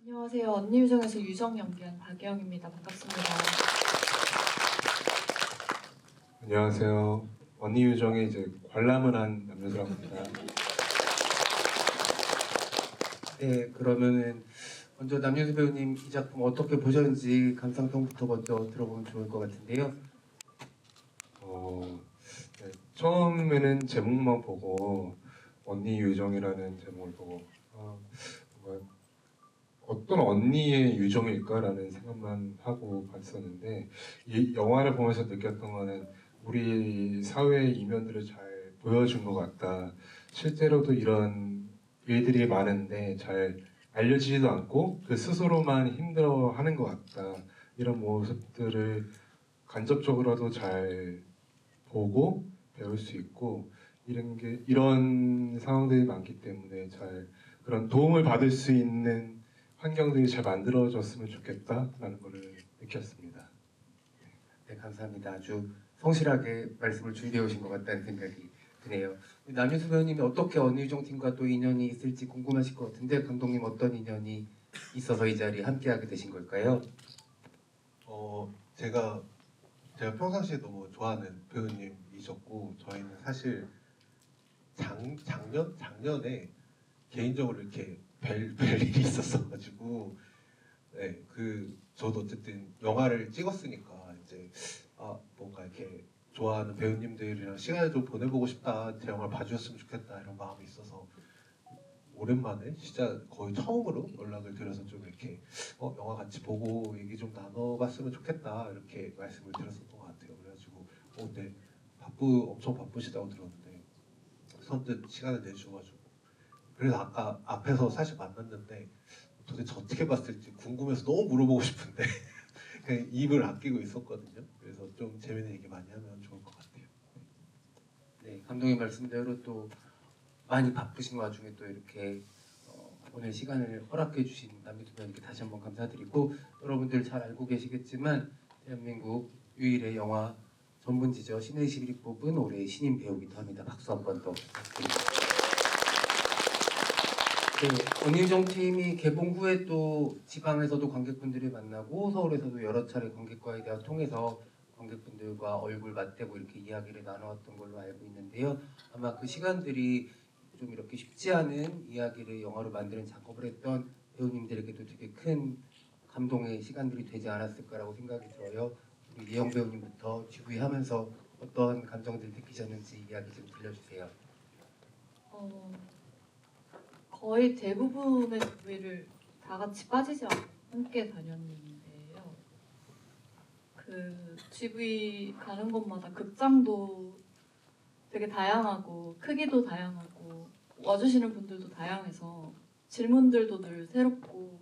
안녕하세요. 언니 유정에서 유정 연기한 박예영입니다. 반갑습니다. 안녕하세요. 언니 유정에 이제 관람을 한 남녀주라고 합니다. 네, 그러면은 먼저 남윤수 배우님 이 작품 어떻게 보셨는지 감상평부터 먼저 들어보면 좋을 것 같은데요. 네, 처음에는 제목만 보고 언니 유정이라는 제목을 보고 뭔가 어떤 언니의 유정일까라는 생각만 하고 봤었는데 이 영화를 보면서 느꼈던 거는 우리 사회의 이면들을 잘 보여준 것 같다. 실제로도 이런 일들이 많은데 잘 알려지지도 않고 그 스스로만 힘들어하는 것 같다. 이런 모습들을 간접적으로도 잘 보고 배울 수 있고 이런 상황들이 많기 때문에 잘 그런 도움을 받을 수 있는 환경들이 잘 만들어졌으면 좋겠다라는 것을 느꼈습니다. 네, 감사합니다. 아주 성실하게 말씀을 준비해 오신 것 같다는 생각이 드네요. 남윤수 배우님이 어떻게 언니 유정 팀과 또 인연이 있을지 궁금하실 것 같은데 감독님 어떤 인연이 있어서 이 자리에 함께하게 되신 걸까요? 제가 평상시에 너무 좋아하는 배우님이셨고 저희는 사실 작년에 개인적으로 이렇게 뵐 일이 있었어가지고 저도 어쨌든 영화를 찍었으니까 이제 뭔가 이렇게 좋아하는 배우님들이랑 시간을 좀 보내보고 싶다, 제 영화를 봐주셨으면 좋겠다 이런 마음이 있어서 오랜만에 진짜 거의 처음으로 연락을 드려서 좀 이렇게 영화 같이 보고 얘기 좀 나눠봤으면 좋겠다 이렇게 말씀을 드렸었던 것 같아요. 그래가지고 근데 엄청 바쁘시다고 들었는데 선뜻 시간을 내주셔가지고 그래서 아까 앞에서 사실 만났는데 도대체 어떻게 봤을지 궁금해서 너무 물어보고 싶은데 그냥 입을 아끼고 있었거든요. 그래서 좀 재밌는 얘기 많이 하면 좋을 것 같아요. 네, 감독님 말씀대로 또 많이 바쁘신 와중에 또 이렇게 오늘 시간을 허락해 주신 남윤수 배우님께 다시 한번 감사드리고 여러분들 잘 알고 계시겠지만 대한민국 유일의 영화 전문지죠. 신의 21이 뽑은 올해의 신인 배우기도 합니다. 박수 한 번 더 부탁드립니다. 네, 언니 유정 팀이 개봉 후에 또 지방에서도 관객분들이 만나고 서울에서도 여러 차례 관객과의 대화 통해서 관객분들과 얼굴 맞대고 이렇게 이야기를 나누었던 걸로 알고 있는데요. 아마 그 시간들이 좀 이렇게 쉽지 않은 이야기를 영화로 만드는 작업을 했던 배우님들에게도 되게 큰 감동의 시간들이 되지 않았을까라고 생각이 들어요. 우리 예영 배우님부터 GV 하면서 어떤 감정들 느끼셨는지 이야기 좀 들려주세요. 거의 대부분의 GV를 다 같이 빠지지 않고 함께 다녔는데요. 그 GV 가는 곳마다 극장도 되게 다양하고 크기도 다양하고 와주시는 분들도 다양해서 질문들도 늘 새롭고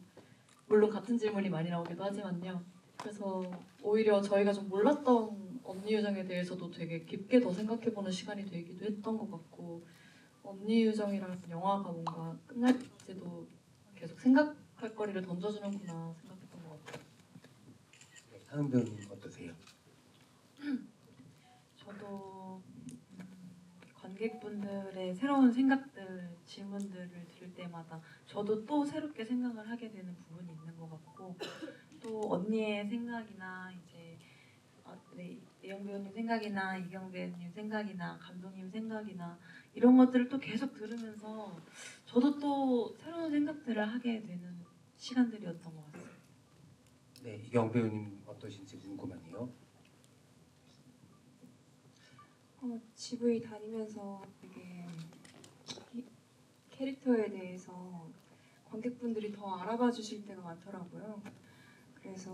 물론 같은 질문이 많이 나오기도 하지만요. 그래서 오히려 저희가 좀 몰랐던 언니 유정에 대해서도 되게 깊게 더 생각해보는 시간이 되기도 했던 것 같고 언니 유정이라는 영화가 뭔가 끝날 때도 계속 생각할 거리를 던져주는구나 생각했던 것 같아요. 네, 하은 배우님 어떠세요? 저도 관객분들의 새로운 생각들, 질문들을 들을 때마다 저도 또 새롭게 생각을 하게 되는 부분이 있는 것 같고 또 언니의 생각이나 이제 예영 배우님 생각이나 이경 배우님 생각이나 감독님 생각이나 이런 것들을 또 계속 들으면서 저도 또 새로운 생각들을 하게 되는 시간들이었던 것 같습니다. 네, 이경 배우님 어떠신지 궁금하네요. GV 다니면서 되게 캐릭터에 대해서 관객분들이 더 알아봐 주실 때가 많더라고요. 그래서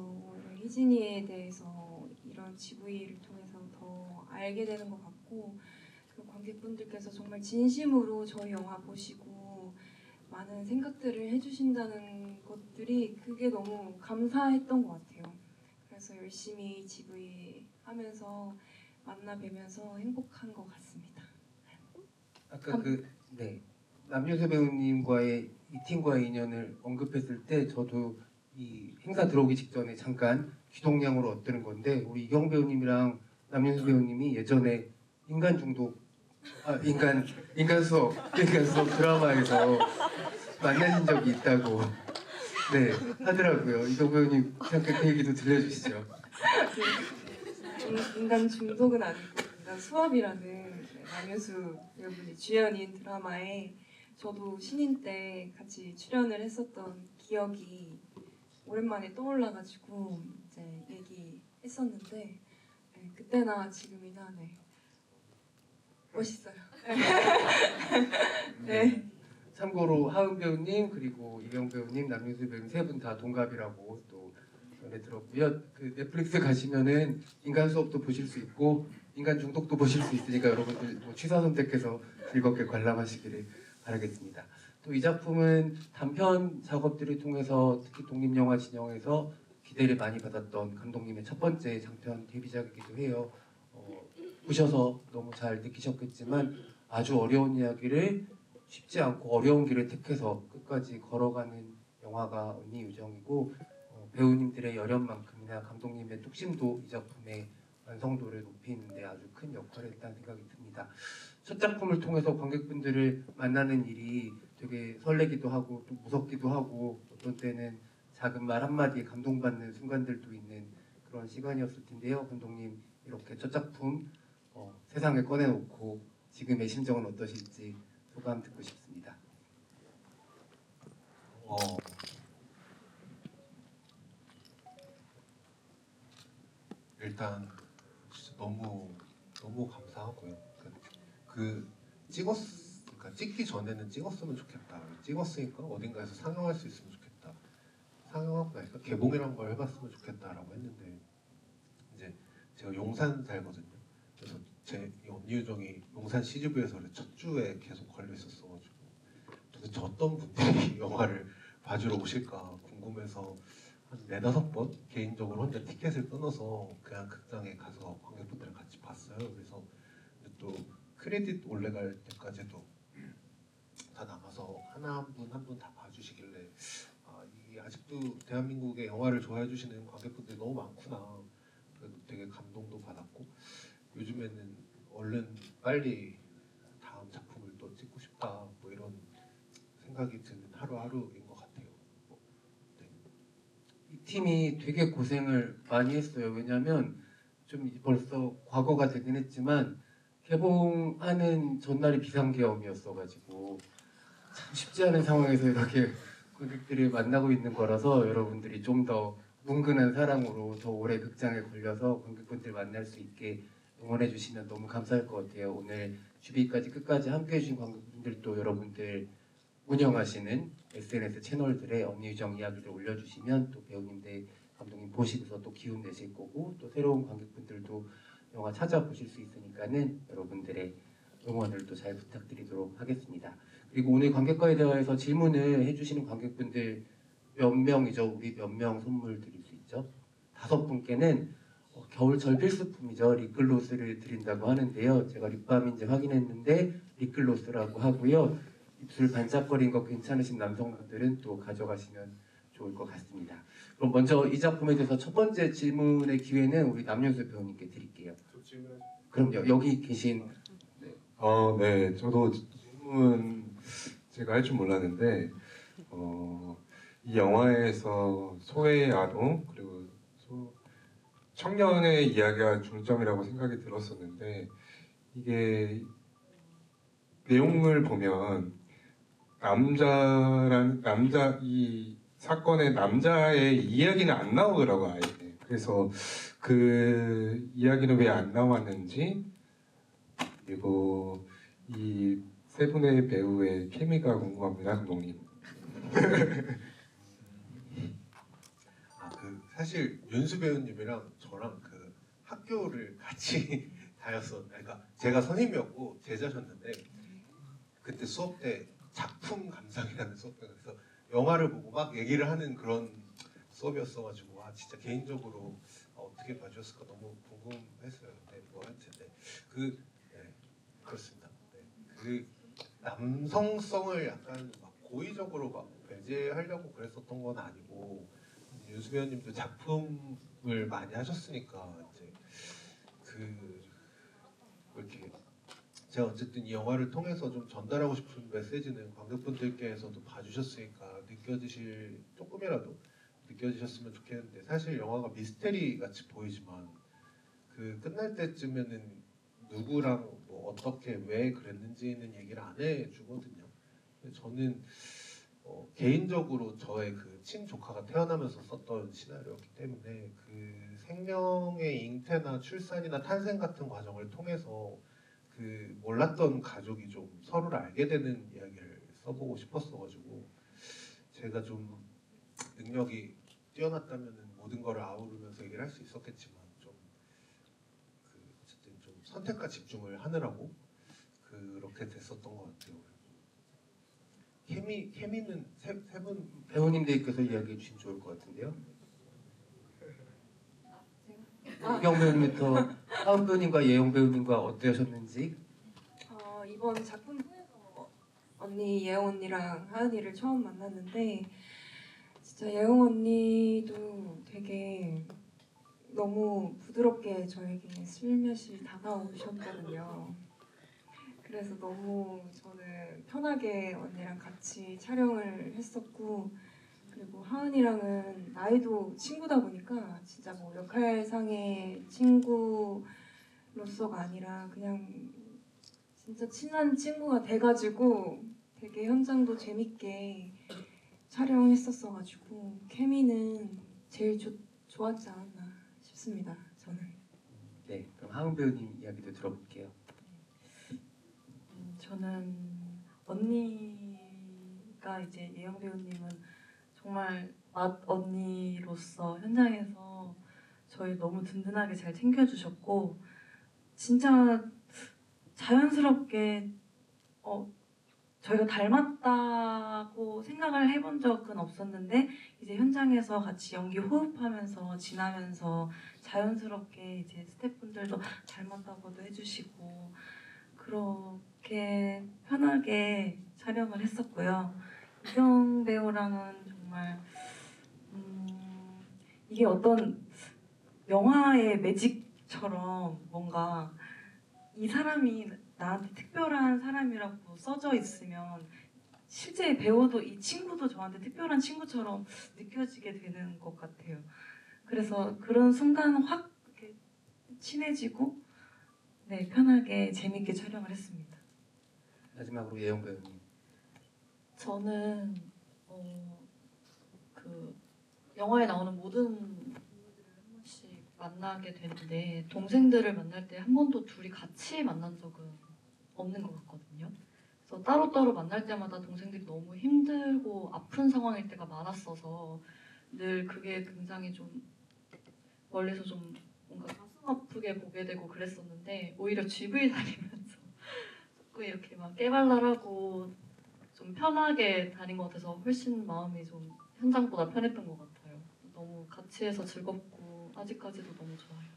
희진이에 대해서 이런 GV를 통해서 더 알게 되는 것 같고 그 관객분들께서 정말 진심으로 저희 영화 보시고 많은 생각들을 해주신다는 것들이 그게 너무 감사했던 것 같아요. 그래서 열심히 GV 하면서 만나 뵈면서 행복한 것 같습니다. 아까 남윤수 배우님과의 이 팀과의 인연을 언급했을 때 저도 이 행사 들어오기 직전에 잠깐 귀동냥으로 엿드는 건데 우리 이경 배우님이랑 남윤수 배우님이 예전에 인간 수업 드라마에서 만나신 적이 있다고 네, 하더라고요. 이동 배우님 잠깐 그 얘기도 들려주시죠. 인간 중독은 아니고 인간 수업이라는 남효수 배우분이 주연인 드라마에 저도 신인 때 같이 출연을 했었던 기억이 오랜만에 떠올라가지고 이제 얘기했었는데 네, 그때나 지금이나 네, 멋있어요. 네. 참고로 하은 배우님 그리고 이경 배우님, 남윤수 배우님 세 분 다 동갑이라고 또 전해 들었고요. 그 넷플릭스 가시면은 인간 수업도 보실 수 있고 인간 중독도 보실 수 있으니까 여러분들 뭐 취사 선택해서 즐겁게 관람하시기를 바라겠습니다. 또 이 작품은 단편 작업들을 통해서 특히 독립영화 진영에서 기대를 많이 받았던 감독님의 첫 번째 장편 데뷔작이기도 해요. 보셔서 너무 잘 느끼셨겠지만 아주 어려운 이야기를 쉽지 않고 어려운 길을 택해서 끝까지 걸어가는 영화가 언니 유정이고 배우님들의 열연만큼이나 감독님의 뚝심도 이 작품의 완성도를 높이는 데 아주 큰 역할을 했다는 생각이 듭니다. 첫 작품을 통해서 관객분들을 만나는 일이 되게 설레기도 하고 또 무섭기도 하고 어떤 때는 작은 말 한마디에 감동받는 순간들도 있는 그런 시간이었을 텐데요. 감독님 이렇게 첫 작품 세상에 꺼내놓고 지금의 심정은 어떠실지 소감 듣고 싶습니다. 일단 진짜 너무 감사하고요. 그러니까 찍기 전에는 찍었으면 좋겠다. 찍었으니까 어딘가에서 상영할 수 있으면 좋겠다. 상영하고 나니까 개봉이란 걸 해봤으면 좋겠다라고 했는데 이제 제가 용산 살거든요. 그래서 제 언니 유정이 용산 CGV에서 첫 주에 계속 걸려 있었어가지고 도대체 어떤 분들이 영화를 봐주러 오실까 궁금해서 한 4-5번 개인적으로 혼자 티켓을 끊어서 그냥 극장에 가서 관객분들이랑 같이 봤어요. 그래서 또 크레딧 올라갈 때까지도 다 남아서 한 분 다 봐주시길래 이게 아직도 대한민국의 영화를 좋아해 주시는 관객분들이 너무 많구나. 그래도 되게 감동도 받았고 요즘에는 얼른 빨리 다음 작품을 또 찍고 싶다 뭐 이런 생각이 드는 하루하루인 것 같아요. 이 팀이 되게 고생을 많이 했어요. 왜냐하면 좀 벌써 과거가 되긴 했지만 개봉하는 전날이 비상계엄이었어가지고 참 쉽지 않은 상황에서 이렇게 관객들을 만나고 있는 거라서 여러분들이 좀 더 뭉근한 사랑으로 더 오래 극장에 걸려서 관객분들 만날 수 있게 응원해 주시면 너무 감사할 것 같아요. 오늘 주비까지 끝까지 함께 해주신 관객분들도 여러분들 운영하시는 SNS 채널들에 언니 유정 이야기를 올려주시면 또 배우님들 감독님 보시고서 또 기운 내실 거고 또 새로운 관객분들도 영화 찾아보실 수 있으니까는 여러분들의 응원을 또 잘 부탁드리도록 하겠습니다. 그리고 오늘 관객과의 대화에서 질문을 해주시는 관객분들 몇 명이죠? 우리 몇 명 선물 드릴 수 있죠? 5분께는 겨울철 필수품이죠. 립글로스를 드린다고 하는데요. 제가 립밤인지 확인했는데 립글로스라고 하고요. 입술 반짝거린 거 괜찮으신 남성분들은 또 가져가시면 좋을 것 같습니다. 그럼 먼저 이 작품에 대해서 첫 번째 질문의 기회는 우리 남윤수 배우님께 드릴게요. 그럼요. 여기 계신 네, 저도 질문 제가 할 줄 몰랐는데 이 영화에서 소외 아동 그리고 청년의 이야기가 중점이라고 생각이 들었었는데 이게 내용을 보면 이 사건의 남자의 이야기는 안 나오더라고요. 아예. 그래서 그 이야기는 왜 안 나왔는지 그리고 이 세 분의 배우의 케미가 궁금합니다, 감독님. 사실 윤수 배우님이랑 저랑 그 학교를 같이 그러니까 제가 선생님이었고 제자셨는데 그때 수업 때 작품 감상이라는 수업에서 영화를 보고 막 얘기를 하는 그런 수업이었어가지고 진짜 개인적으로 어떻게 봐주셨을까 너무 궁금했어요. 네, 뭐 하여튼 그렇습니다. 네, 그 남성성을 약간 막 고의적으로 막 배제하려고 그랬었던 건 아니고 윤수 배우님도 작품을 많이 하셨으니까 이제 그 이렇게 제가 어쨌든 이 영화를 통해서 좀 전달하고 싶은 메시지는 관객분들께서도 봐주셨으니까 느껴지실 조금이라도 느껴지셨으면 좋겠는데 사실 영화가 미스테리 같이 보이지만 그 끝날 때쯤에는 누구랑 뭐 어떻게 왜 그랬는지는 얘기를 안 해주거든요. 근데 저는 개인적으로 저의 그 친조카가 태어나면서 썼던 시나리오였기 때문에 그 생명의 잉태나 출산이나 탄생 같은 과정을 통해서 그 몰랐던 가족이 좀 서로를 알게 되는 이야기를 써보고 싶었어가지고 제가 좀 능력이 뛰어났다면은 모든 거를 아우르면서 얘기를 할 수 있었겠지만 좀 그 어쨌든 좀 선택과 집중을 하느라고 그렇게 됐었던 것 같아요. 케미는 세분 배우님들께서 이야기해 주시면 좋을 것 같은데요. 이경 배우님부터 하은 배우님과 예영 배우님과 어떠셨는지. 이번 작품 통해서 언니 예영 언니랑 하은이를 처음 만났는데 진짜 예영 언니도 되게 너무 부드럽게 저에게 슬며시 다가오셨거든요. 그래서 너무 저는 편하게 언니랑 같이 촬영을 했었고 그리고 하은이랑은 나이도 친구다 보니까 진짜 뭐 역할상의 친구로서가 아니라 그냥 진짜 친한 친구가 돼가지고 되게 현장도 재밌게 촬영했었어가지고 케미는 제일 좋았지 않았나 싶습니다. 저는. 네, 그럼 하은 배우님 이야기도 들어볼게요. 저는 언니가 이제 예영 배우님은 정말 맛 언니로서 현장에서 저희 너무 든든하게 잘 챙겨주셨고 진짜 자연스럽게 저희가 닮았다고 생각을 해본 적은 없었는데 이제 현장에서 같이 연기 호흡하면서 지나면서 자연스럽게 이제 스태프분들도 닮았다고도 해주시고 그렇게 편하게 촬영을 했었고요. 이경 배우랑은 정말 이게 어떤 영화의 매직처럼 뭔가 이 사람이 나한테 특별한 사람이라고 써져 있으면 실제 배우도 이 친구도 저한테 특별한 친구처럼 느껴지게 되는 것 같아요. 그래서 그런 순간 확 이렇게 친해지고 네, 편하게 재밌게 촬영을 했습니다. 마지막으로 예영 배우님. 저는 그 영화에 나오는 모든 인물들을 한 번씩 만나게 되는데 동생들을 만날 때 한 번도 둘이 같이 만난 적은 없는 것 같거든요. 그래서 따로따로 만날 때마다 동생들이 너무 힘들고 아픈 상황일 때가 많았어서 늘 그게 굉장히 좀 멀리서 좀 뭔가 가슴 아프게 보게 되고 그랬었는데 오히려 GV 다니면서 자꾸 이렇게 막 깨발랄하고 좀 편하게 다닌 것 같아서 훨씬 마음이 좀 현장보다 편했던 것 같아요. 너무 같이 해서 즐겁고 아직까지도 너무 좋아요.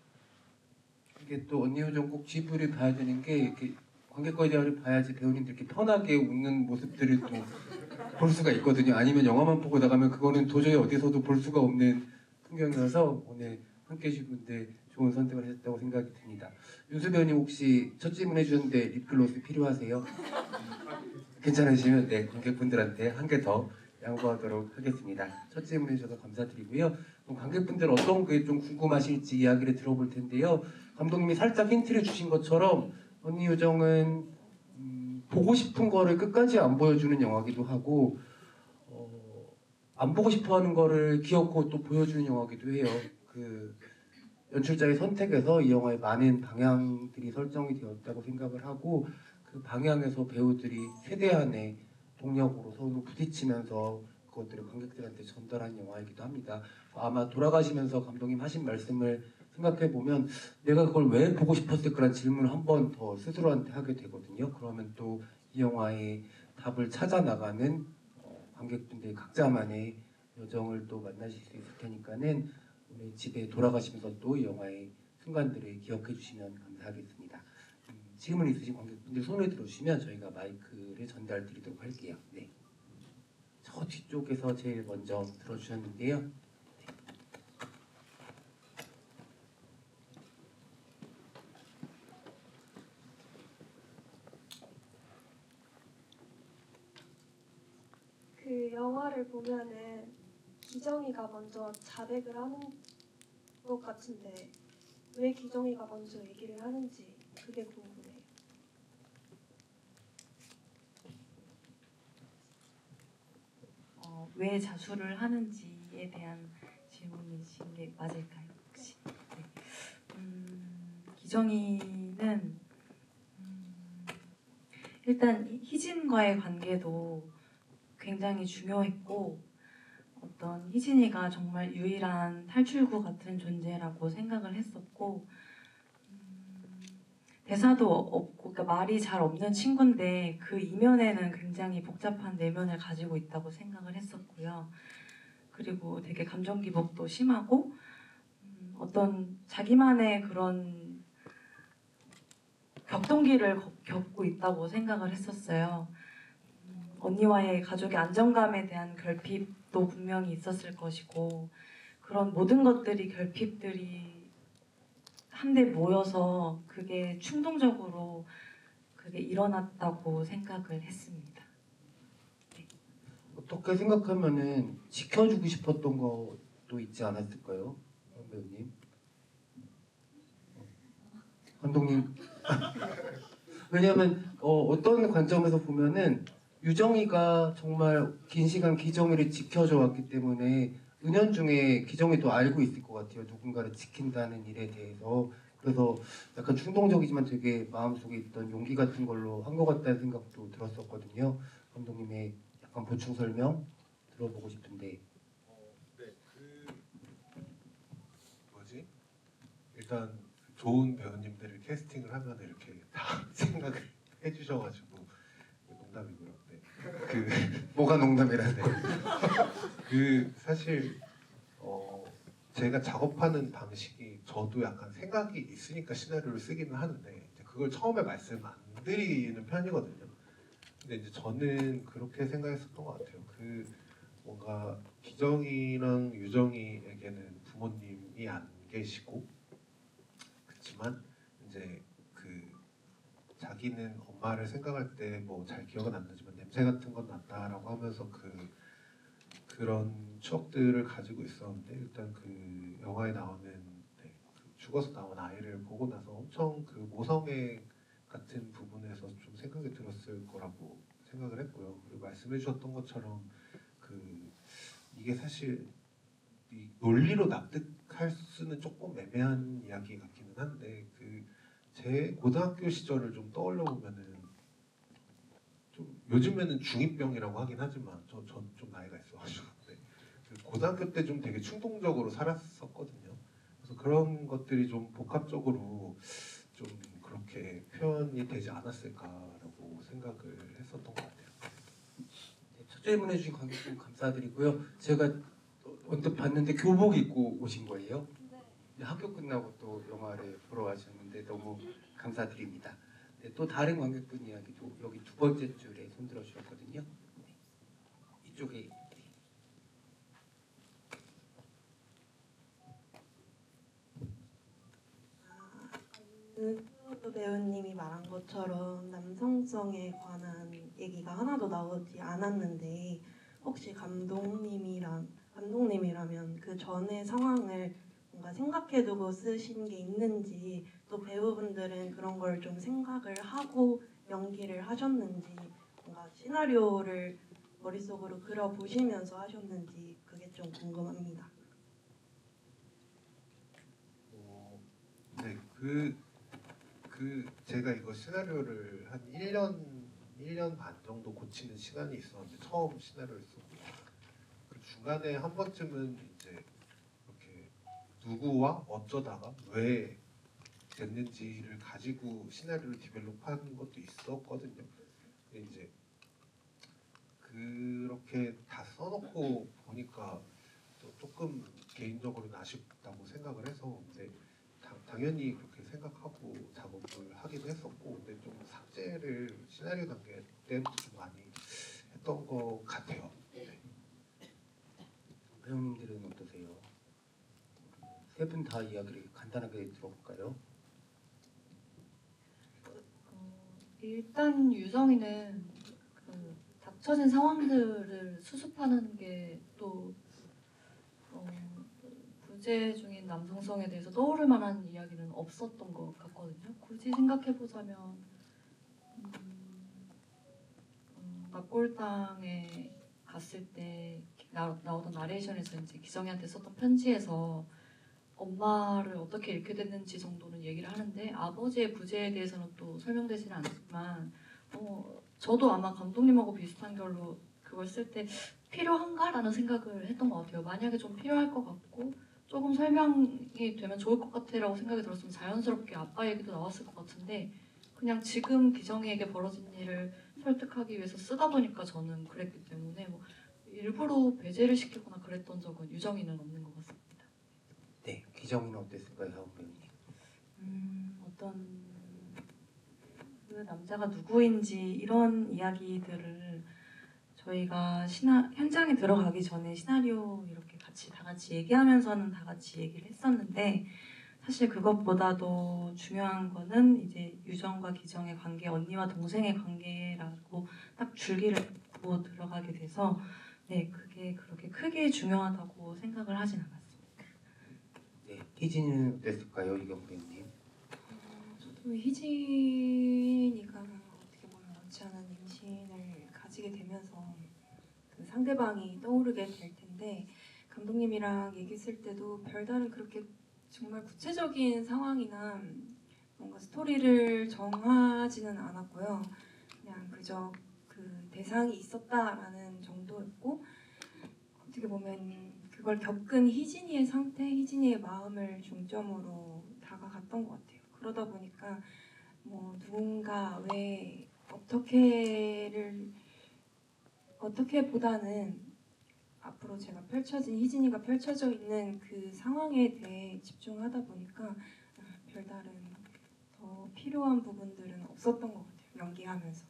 이게 또 언니 요정 꼭 GV를 봐야 되는 게 이렇게 관객과의 대화를 봐야지 배우님들 이렇게 편하게 웃는 모습들을 또 볼 수가 있거든요. 아니면 영화만 보고 나가면 그거는 도저히 어디서도 볼 수가 없는 풍경이어서 오늘 함께 해주신 분들 좋은 선택을 하셨다고 생각이 듭니다. 윤수 배우님 혹시 첫 질문 해주셨는데 립글로스 필요하세요? 괜찮으시면 네, 관객분들한테 한 개 더 양보하도록 하겠습니다. 첫 질문 해주셔서 감사드리고요. 그럼 관객분들 어떤 게 좀 궁금하실지 이야기를 들어볼 텐데요. 감독님이 살짝 힌트를 주신 것처럼 언니 요정은 보고 싶은 거를 끝까지 안 보여주는 영화기도 하고 안 보고 싶어하는 거를 귀엽고 또 보여주는 영화기도 해요. 그 연출자의 선택에서 이 영화에 많은 방향들이 설정이 되었다고 생각을 하고 그 방향에서 배우들이 최대한의 동력으로 서로 부딪히면서 그것들을 관객들한테 전달한 영화이기도 합니다. 아마 돌아가시면서 감독님 하신 말씀을 생각해 보면 내가 그걸 왜 보고 싶었을까라는 질문을 한 번 더 스스로한테 하게 되거든요. 그러면 또 이 영화의 답을 찾아 나가는 관객분들 각자만의 여정을 또 만나실 수 있을 테니까는 오늘 집에 돌아가시면서 또 이 영화의 순간들을 기억해 주시면 감사하겠습니다. 질문 있으신 관객분들 손을 들어주시면 저희가 마이크를 전달 드리도록 할게요. 네. 저 뒤쪽에서 제일 먼저 들어주셨는데요. 보면은 기정이가 먼저 자백을 하는 것 같은데 왜 기정이가 먼저 얘기를 하는지 그게 궁금해요. 왜 자수를 하는지에 대한 질문이신 게 맞을까요, 혹시? 네. 기정이는 일단 희진과의 관계도 굉장히 중요했고 어떤 희진이가 정말 유일한 탈출구 같은 존재라고 생각을 했었고 대사도 없고 그러니까 말이 잘 없는 친구인데 그 이면에는 굉장히 복잡한 내면을 가지고 있다고 생각을 했었고요. 그리고 되게 감정 기복도 심하고 어떤 자기만의 그런 격동기를 겪고 있다고 생각을 했었어요. 언니와의 가족의 안정감에 대한 결핍도 분명히 있었을 것이고 그런 모든 것들이 결핍들이 한데 모여서 그게 충동적으로 그게 일어났다고 생각을 했습니다. 어떻게 생각하면은 지켜주고 싶었던 것도 있지 않았을까요, 한 배우님? 감독님. 왜냐하면 어떤 관점에서 보면은 유정이가 정말 긴 시간 기정이를 지켜줘 왔기 때문에 은연중에 기정이도 알고 있을 것 같아요. 누군가를 지킨다는 일에 대해서. 그래서 약간 충동적이지만 되게 마음속에 있던 용기 같은 걸로 한 것 같다는 생각도 들었었거든요. 감독님의 약간 보충 설명 들어보고 싶은데. 네, 뭐지? 일단 좋은 배우님들을 캐스팅을 하면 이렇게 다 생각을 해주셔가지고 농담이고요. 네. 뭐가 농담이라네. 사실 제가 작업하는 방식이 저도 약간 생각이 있으니까 시나리오를 쓰기는 하는데 이제 그걸 처음에 말씀 안 드리는 편이거든요. 근데 이제 저는 그렇게 생각했었던 것 같아요. 뭔가 기정이랑 유정이에게는 부모님이 안 계시고 그렇지만 이제 자기는 엄마를 생각할 때 뭐 잘 기억은 안 나지만 냄새 같은 건 난다라고 하면서 그런 추억들을 가지고 있었는데 일단 그 영화에 나오는 죽어서 나온 아이를 보고 나서 엄청 그 모성애 같은 부분에서 좀 생각이 들었을 거라고 생각을 했고요. 그리고 말씀해 주셨던 것처럼 이게 사실 이 논리로 납득할 수는 조금 애매한 이야기 같기는 한데 제 고등학교 시절을 좀 떠올려 보면은 좀 요즘에는 중2병이라고 하긴 하지만 전 좀 나이가 있어가지고 고등학교 때 좀 되게 충동적으로 살았었거든요. 그래서 그런 것들이 좀 복합적으로 좀 그렇게 표현이 되지 않았을까라고 생각을 했었던 것 같아요. 네, 첫 질문해 주신 관객분 감사드리고요. 제가 언뜻 봤는데 교복 입고 오신 거예요? 네. 학교 끝나고 또 영화를 보러 가셨는데 너무 감사드립니다. 네, 또 다른 관객분 이야기도 여기 두 번째 줄에 손들어 주셨거든요. 네. 이쪽에. 그 배우님이 말한 것처럼 남성성에 관한 얘기가 하나도 나오지 않았는데 혹시 감독님이라면 그 전의 상황을 뭔가 생각해두고 쓰신 게 있는지 또 배우분들은 그런 걸 좀 생각을 하고 연기를 하셨는지 뭔가 시나리오를 머릿속으로 그려보시면서 하셨는지 그게 좀 궁금합니다. 네, 제가 이거 시나리오를 한 1년 반 정도 고치는 시간이 있었는데 처음 시나리오를 쓰고 그 중간에 한 번쯤은 이제 이렇게 누구와 어쩌다가 왜 됐는지를 가지고 시나리오를 디벨롭한 것도 있었거든요. 근데 이제 그렇게 다 써놓고 보니까 또 조금 개인적으로는 아쉽다고 생각을 해서 근데 당연히 그렇게 생각하고 작업을 하기도 했었고 근데 좀 삭제를 시나리오 단계 때부터 좀 많이 했던 것 같아요. 네. 배우님들은 어떠세요? 세 분 다 이야기를 간단하게 들어볼까요? 일단 유정이는 닥쳐진 상황들을 수습하는 게 또 부재 중인 남성성에 대해서 떠오를 만한 이야기는 없었던 것 같거든요. 굳이 생각해보자면 낙골당에 갔을 때 나오던 나레이션에서 이제 기정이한테 썼던 편지에서 엄마를 어떻게 잃게 됐는지 정도는 얘기를 하는데 아버지의 부재에 대해서는 또 설명되지는 않지만 저도 아마 감독님하고 비슷한 결로 그걸 쓸 때 필요한가라는 생각을 했던 것 같아요. 만약에 좀 필요할 것 같고 조금 설명이 되면 좋을 것 같아라고 생각이 들었으면 자연스럽게 아빠 얘기도 나왔을 것 같은데 그냥 지금 기정이에게 벌어진 일을 설득하기 위해서 쓰다 보니까 저는 그랬기 때문에 뭐 일부러 배제를 시키거나 그랬던 적은 유정이는 없는 것 같습니다. 네, 기정이는 어땠을까요, 하은 배우님? 어떤 그 남자가 누구인지 이런 이야기들을 저희가 현장에 들어가기 전에 시나리오 이렇게 다 같이 얘기하면서는 다 같이 얘기를 했었는데 사실 그것보다도 중요한 거는 이제 유정과 기정의 관계, 언니와 동생의 관계라고 딱 줄기를 보고 들어가게 돼서 네, 그게 그렇게 크게 중요하다고 생각을 하진 않았습니다. 네, 희진이는 어땠을까요, 이경 배우님? 저도 희진이가 어떻게 보면 원치 않은 임신을 가지게 되면서 그 상대방이 떠오르게 될 텐데 감독님이랑 얘기했을 때도 별다른 그렇게 정말 구체적인 상황이나 뭔가 스토리를 정하지는 않았고요. 그냥 그저 그 대상이 있었다라는 정도였고 어떻게 보면 그걸 겪은 희진이의 상태, 희진이의 마음을 중점으로 다가갔던 것 같아요. 그러다 보니까 뭐 누군가 왜 어떻게보다는 앞으로 제가 희진이가 펼쳐져 있는 그 상황에 대해 집중하다 보니까 별다른 더 필요한 부분들은 없었던 것 같아요. 연기하면서.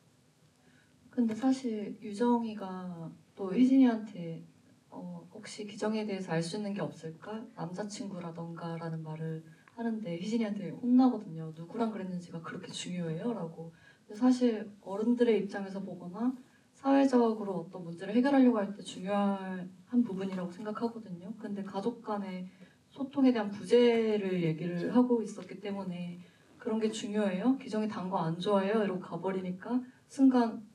근데 사실 유정이가 또 희진이한테 혹시 기정에 대해서 알 수 있는 게 없을까? 남자친구라던가 라는 말을 하는데 희진이한테 혼나거든요. 누구랑 그랬는지가 그렇게 중요해요? 라고. 근데 사실 어른들의 입장에서 보거나 사회적으로 어떤 문제를 해결하려고 할 때 중요한 부분이라고 생각하거든요. 근데 가족 간의 소통에 대한 부재를 얘기를 하고 있었기 때문에 그런 게 중요해요? 기정이 단 거 안 좋아해요? 이러고 가버리니까 순간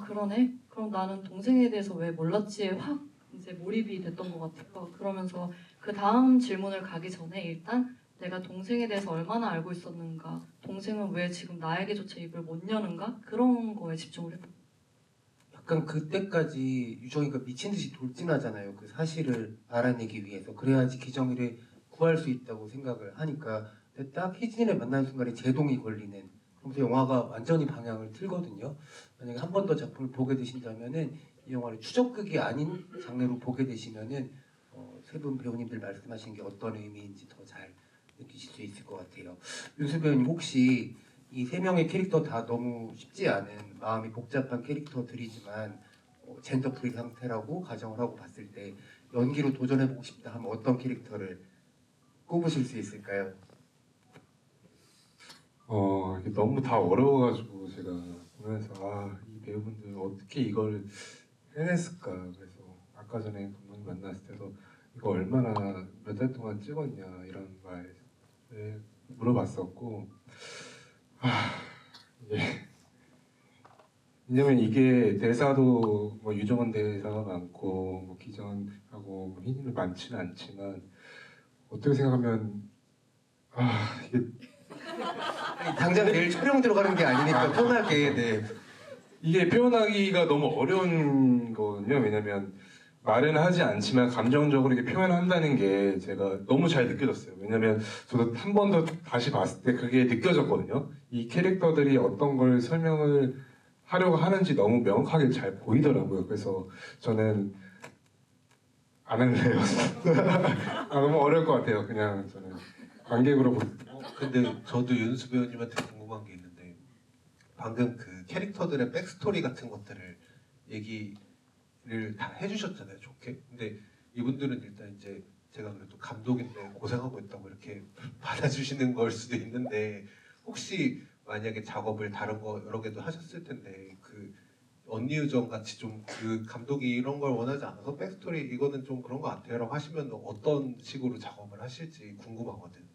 그러네? 그럼 나는 동생에 대해서 왜 몰랐지에 확 이제 몰입이 됐던 것 같아요. 그러면서 그 다음 질문을 가기 전에 일단 내가 동생에 대해서 얼마나 알고 있었는가, 동생은 왜 지금 나에게조차 입을 못 여는가 그런 거에 집중을 했던 약간 그때까지 유정이가 미친 듯이 돌진하잖아요. 그 사실을 알아내기 위해서. 그래야지 기정이를 구할 수 있다고 생각을 하니까. 근데 딱 희진이를 만난 순간에 제동이 걸리는. 그러면서 영화가 완전히 방향을 틀거든요. 만약에 한 번 더 작품을 보게 되신다면은 이 영화를 추적극이 아닌 장르로 보게 되시면은 세 분 배우님들 말씀하신 게 어떤 의미인지 더 잘 느끼실 수 있을 것 같아요. 윤수 배우님 혹시 이 세 명의 캐릭터 다 너무 쉽지 않은 마음이 복잡한 캐릭터들이지만 젠더 프리 상태라고 가정을 하고 봤을 때 연기로 도전해보고 싶다 하면 어떤 캐릭터를 꼽으실 수 있을까요? 이게 너무 다 어려워가지고 제가 보면서 이 배우분들 어떻게 이걸 해냈을까. 그래서 아까 전에 감독님 만났을 때도 이거 얼마나 몇 달 동안 찍었냐 이런 말을 물어봤었고 왜냐면 이게 대사도 뭐 유정원 대사가 많고 뭐 기정하고 뭐 희진은 많지는 않지만 어떻게 생각하면 이게 아니, 당장 내일 촬영 들어가는 게 아니니까 편하게. 네. 이게 표현하기가 너무 어려운 거거든요. 왜냐면 말은 하지 않지만 감정적으로 이렇게 표현한다는 게 제가 너무 잘 느껴졌어요. 왜냐면 저도 한 번 더 다시 봤을 때 그게 느껴졌거든요. 이 캐릭터들이 어떤 걸 설명을 하려고 하는지 너무 명확하게 잘 보이더라고요. 그래서 저는 안 할래요. 너무 어려울 것 같아요. 그냥 저는 관객으로 근데 저도 윤수 배우님한테 궁금한 게 있는데 방금 그 캐릭터들의 백스토리 같은 것들을 얘기를 다 해주셨잖아요, 좋게. 근데 이분들은 일단 이제 제가 그래도 감독인데 고생하고 있다고 이렇게 받아주시는 걸 수도 있는데 혹시 만약에 작업을 다른 거 여러 개도 하셨을 텐데 그 언니 유정 같이 좀 그 감독이 이런 걸 원하지 않아서 백스토리 이거는 좀 그런 것 같아요라고 하시면 어떤 식으로 작업을 하실지 궁금하거든요.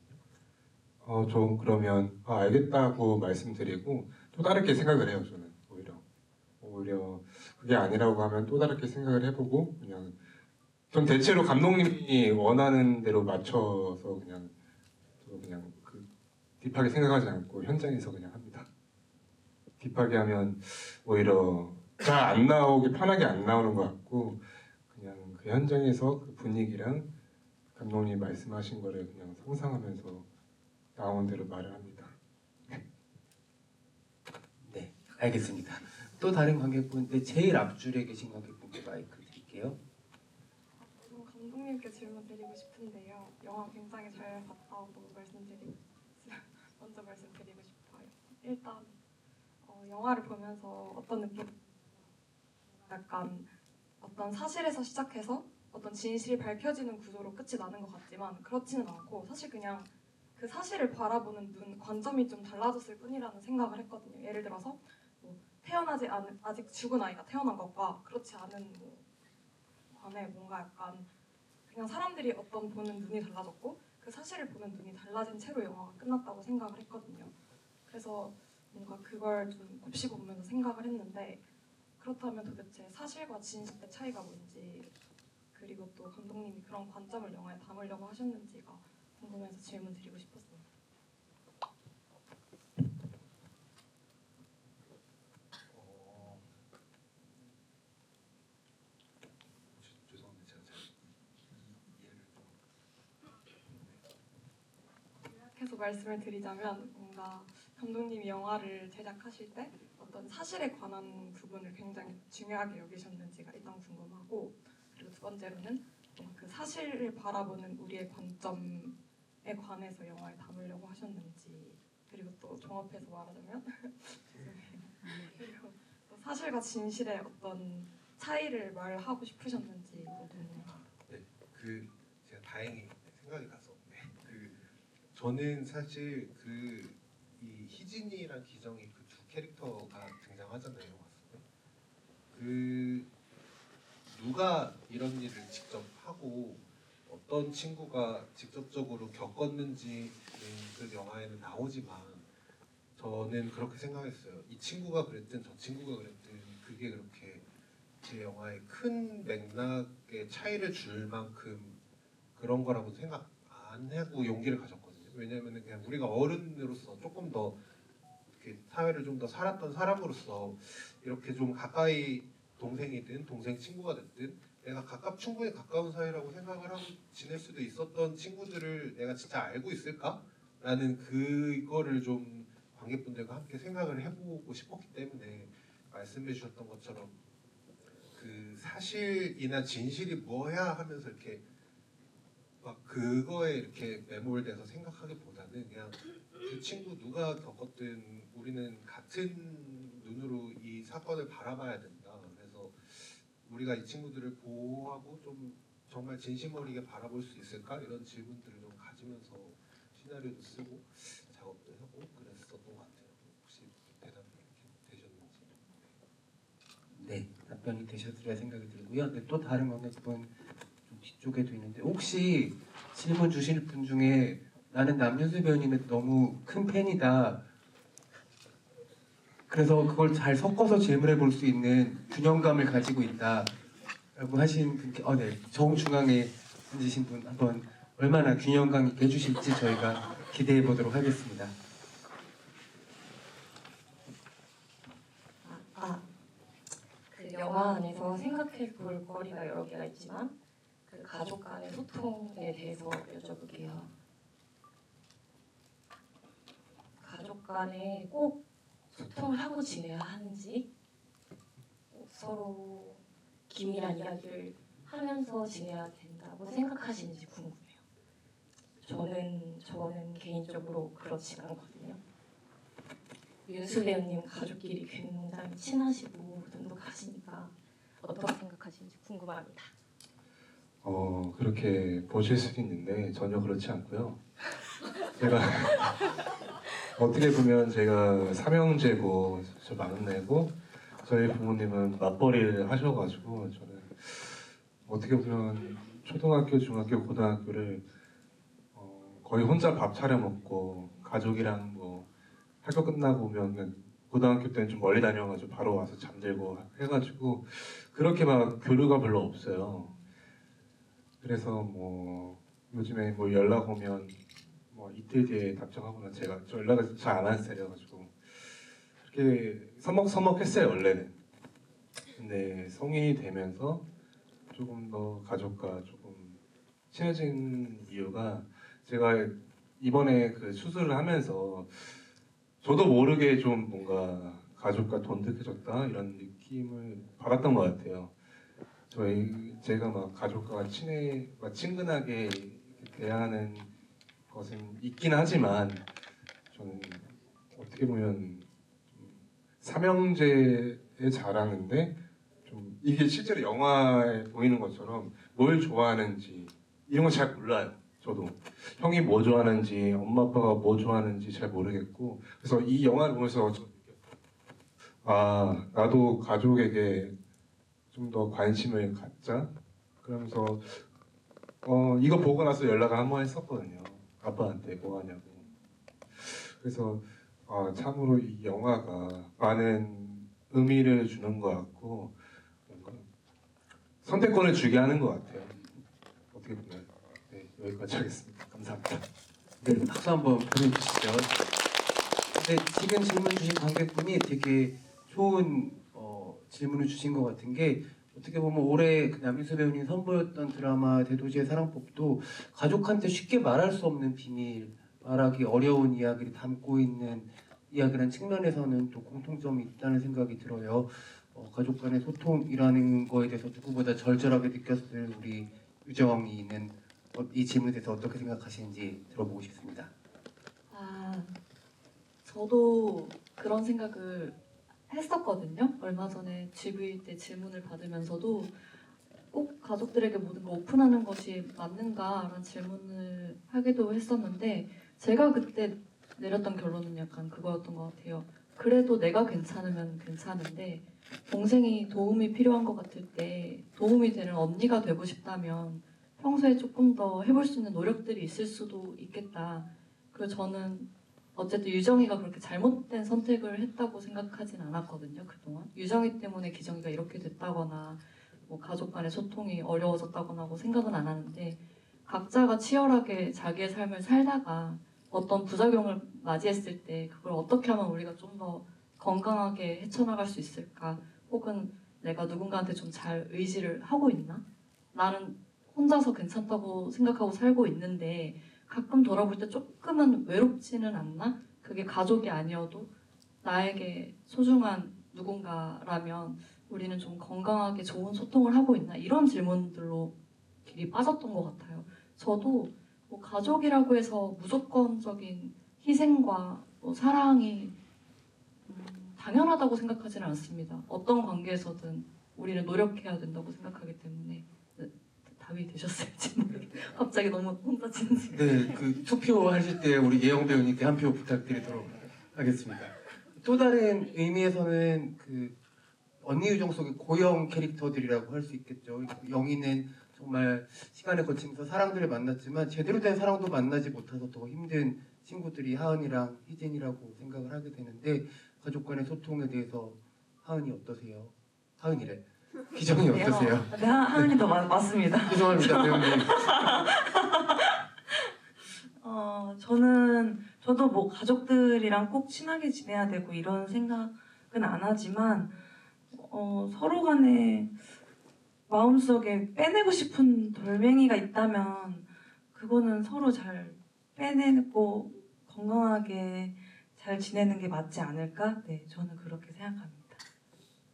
좀 그러면 알겠다고 말씀드리고 또 다르게 생각을 해요. 저는 오히려 그게 아니라고 하면 또 다르게 생각을 해보고 그냥 전 대체로 감독님이 원하는 대로 맞춰서 그냥 그 딥하게 생각하지 않고 현장에서 그냥 합니다. 딥하게 하면 오히려 잘 안 나오게 편하게 안 나오는 것 같고 그냥 그 현장에서 그 분위기랑 감독님이 말씀하신 거를 그냥 상상하면서 나온 대로 말을 합니다. 네, 알겠습니다. 또 다른 관객분, 네, 제일 앞줄에 계신 관객분께 마이크 드릴게요. 감독님께 질문 드리고 싶은데요. 영화 굉장히 잘 봤다고 먼저 말씀드리고 싶어요. 일단 영화를 보면서 어떤 느낌? 약간 어떤 사실에서 시작해서 어떤 진실이 밝혀지는 구조로 끝이 나는 것 같지만 그렇지는 않고 사실 그냥 그 사실을 바라보는 관점이 좀 달라졌을 뿐이라는 생각을 했거든요. 예를 들어서 뭐 태어나지 않은 아직 죽은 아이가 태어난 것과 그렇지 않은 관에 뭔가 약간 그냥 사람들이 어떤 보는 눈이 달라졌고 그 사실을 보는 눈이 달라진 채로 영화가 끝났다고 생각을 했거든요. 그래서 뭔가 그걸 좀 곱씹어 보면서 생각을 했는데 그렇다면 도대체 사실과 진실의 차이가 뭔지 그리고 또 감독님이 그런 관점을 영화에 담으려고 하셨는지가 궁금해서 질문 드리고 싶었어요. 죄송한데 제가 잘 이해를 좀 요약해서 말씀을 드리자면 뭔가 감독님이 영화를 제작하실 때 어떤 사실에 관한 부분을 굉장히 중요하게 여기셨는지가 일단 궁금하고 그리고 두 번째로는 그 사실을 바라보는 우리의 관점에 관해서 영화에 담으려고 하셨는지 그리고 또 종합해서 말하자면 죄송해요. 그리고 또 사실과 진실의 어떤 차이를 말하고 싶으셨는지 궁금해요. 네, 그 제가 다행히 생각이 나서 저는 사실 이 희진이랑 기정이 그 두 캐릭터가 등장하잖아요. 그 누가 이런 일을 직접 하고 어떤 친구가 직접적으로 겪었는지는 그 영화에는 나오지만 저는 그렇게 생각했어요. 이 친구가 그랬든 저 친구가 그랬든 그게 그렇게 제 영화에 큰 맥락의 차이를 줄 만큼 그런 거라고 생각 안 하고 용기를 가졌거든요. 왜냐하면 그냥 우리가 어른으로서 조금 더 이렇게 사회를 좀 더 살았던 사람으로서 이렇게 좀 가까이 동생이든 동생 친구가 됐든 내가 충분히 가까운 사이라고 생각을 하고 지낼 수도 있었던 친구들을 내가 진짜 알고 있을까라는 그거를 좀 관객분들과 함께 생각을 해보고 싶었기 때문에 말씀해 주셨던 것처럼 그 사실이나 진실이 뭐야 하면서 이렇게 막 그거에 이렇게 매몰돼서 생각하기보다는 그냥 그 친구 누가 겪었든 우리는 같은 눈으로 이 사건을 바라봐야 된다. 그래서 우리가 이 친구들을 보호하고 좀 정말 진심 어리게 바라볼 수 있을까? 이런 질문들을 좀 가지면서 시나리오도 쓰고 작업도 하고 그랬었던 것 같아요. 혹시 대답이 이렇게 되셨는지? 네, 답변이 되셨으리라 생각이 들고요. 네, 또 다른 관객분 좀 뒤쪽에도 있는데 혹시 질문 주실 분 중에 나는 남윤수 배우님의 너무 큰 팬이다. 그래서 그걸 잘 섞어서 질문해 볼 수 있는 균형감을 가지고 있다라고 하신 분께 네, 정중앙에 앉으신 분 한번 얼마나 균형감 있게 해주실지 저희가 기대해 보도록 하겠습니다. 그 영화 안에서 생각해 볼 거리가 여러 개가 있지만 그 가족 간의 소통에 대해서 여쭤볼게요. 가족 간에 꼭 소통을 하고 지내야 하는지 서로 긴밀한 이야기를 하면서 지내야 된다고 생각하시는지 궁금해요. 저는 개인적으로 그렇지 않거든요. 윤수 배우님 가족끼리 굉장히 친하시고 돈독하시니까 어떻게 생각하시는지 궁금합니다. 그렇게 보실 수도 있는데 전혀 그렇지 않고요. 제가 어떻게 보면 제가 삼형제고 저 막내고 저희 부모님은 맞벌이를 하셔가지고 저는 어떻게 보면 초등학교, 중학교, 고등학교를 거의 혼자 밥 차려 먹고 가족이랑 뭐 학교 끝나고 오면 고등학교 때는 좀 멀리 다녀가지고 바로 와서 잠들고 해가지고 그렇게 막 교류가 별로 없어요. 그래서 뭐 요즘에 뭐 연락 오면 뭐 이틀 뒤에 답장하거나 제가 저 연락을 잘 안 하는 스타일이어가지고 그렇게 서먹서먹했어요 원래는. 근데 성인이 되면서 조금 더 가족과 조금 친해진 이유가 제가 이번에 그 수술을 하면서 저도 모르게 좀 뭔가 가족과 돈독해졌다 이런 느낌을 받았던 것 같아요. 제가 막 가족과 친근하게 이렇게 대하는 것은 있긴 하지만 저는 어떻게 보면 좀 삼형제의 자랑인데 좀 이게 실제로 영화에 보이는 것처럼 뭘 좋아하는지 이런 거 잘 몰라요. 저도 형이 뭐 좋아하는지 엄마 아빠가 뭐 좋아하는지 잘 모르겠고 그래서 이 영화를 보면서 아 나도 가족에게 좀 더 관심을 갖자 그러면서 이거 보고 나서 연락을 한 번 했었거든요. 아빠한테 뭐 하냐고. 그래서 참으로 이 영화가 많은 의미를 주는 것 같고 뭔가 선택권을 주게 하는 것 같아요. 어떻게 보면 네, 여기까지 하겠습니다. 감사합니다. 네, 박수 한번 보내주시죠. 네, 지금 질문 주신 관객분이 되게 좋은 질문을 주신 것 같은 게 어떻게 보면 올해 그 남인수 배우님 선보였던 드라마 대도시의 사랑법도 가족한테 쉽게 말할 수 없는 비밀, 말하기 어려운 이야기를 담고 있는 이야기라는 측면에서는 또 공통점이 있다는 생각이 들어요. 가족 간의 소통이라는 거에 대해서 누구보다 절절하게 느꼈을 우리 유정이는 이 질문에 대해서 어떻게 생각하시는지 들어보고 싶습니다. 저도 그런 생각을 했었거든요. 얼마 전에 GV 때 질문을 받으면서도 꼭 가족들에게 모든 걸 오픈하는 것이 맞는가라는 질문을 하기도 했었는데 제가 그때 내렸던 결론은 약간 그거였던 것 같아요. 그래도 내가 괜찮으면 괜찮은데 동생이 도움이 필요한 것 같을 때 도움이 되는 언니가 되고 싶다면 평소에 조금 더 해볼 수 있는 노력들이 있을 수도 있겠다. 그리고 저는 어쨌든 유정이가 그렇게 잘못된 선택을 했다고 생각하진 않았거든요. 그동안 유정이 때문에 기정이가 이렇게 됐다거나 뭐 가족 간의 소통이 어려워졌다거나 하고 생각은 안 하는데 각자가 치열하게 자기의 삶을 살다가 어떤 부작용을 맞이했을 때 그걸 어떻게 하면 우리가 좀 더 건강하게 헤쳐나갈 수 있을까? 혹은 내가 누군가한테 좀 잘 의지를 하고 있나? 나는 혼자서 괜찮다고 생각하고 살고 있는데 가끔 돌아볼 때 조금은 외롭지는 않나? 그게 가족이 아니어도 나에게 소중한 누군가라면 우리는 좀 건강하게 좋은 소통을 하고 있나? 이런 질문들로 길이 빠졌던 것 같아요. 저도 뭐 가족이라고 해서 무조건적인 희생과 뭐 사랑이 당연하다고 생각하지는 않습니다. 어떤 관계에서든 우리는 노력해야 된다고 생각하기 때문에 답이 되셨을지 모르겠어요. 갑자기 너무 혼자 진지. 네, 그 투표하실 때 우리 예영 배우님께 한 표 부탁드리도록 하겠습니다. 또 다른 의미에서는 그 언니 유정 속의 고영 캐릭터들이라고 할 수 있겠죠. 영희는 정말 시간을 거치면서 사랑들을 만났지만 제대로 된 사랑도 만나지 못해서 더 힘든 친구들이 하은이랑 희진이라고 생각을 하게 되는데 가족 간의 소통에 대해서 하은이 어떠세요? 하은이래. 기정이 어떠세요? 네, 하은이 더 맞습니다. 죄송합니다, 배우님. 저도 뭐 가족들이랑 꼭 친하게 지내야 되고 이런 생각은 안 하지만 서로 간에 마음속에 빼내고 싶은 돌멩이가 있다면 그거는 서로 잘 빼내고 건강하게 잘 지내는 게 맞지 않을까? 네, 저는 그렇게 생각합니다.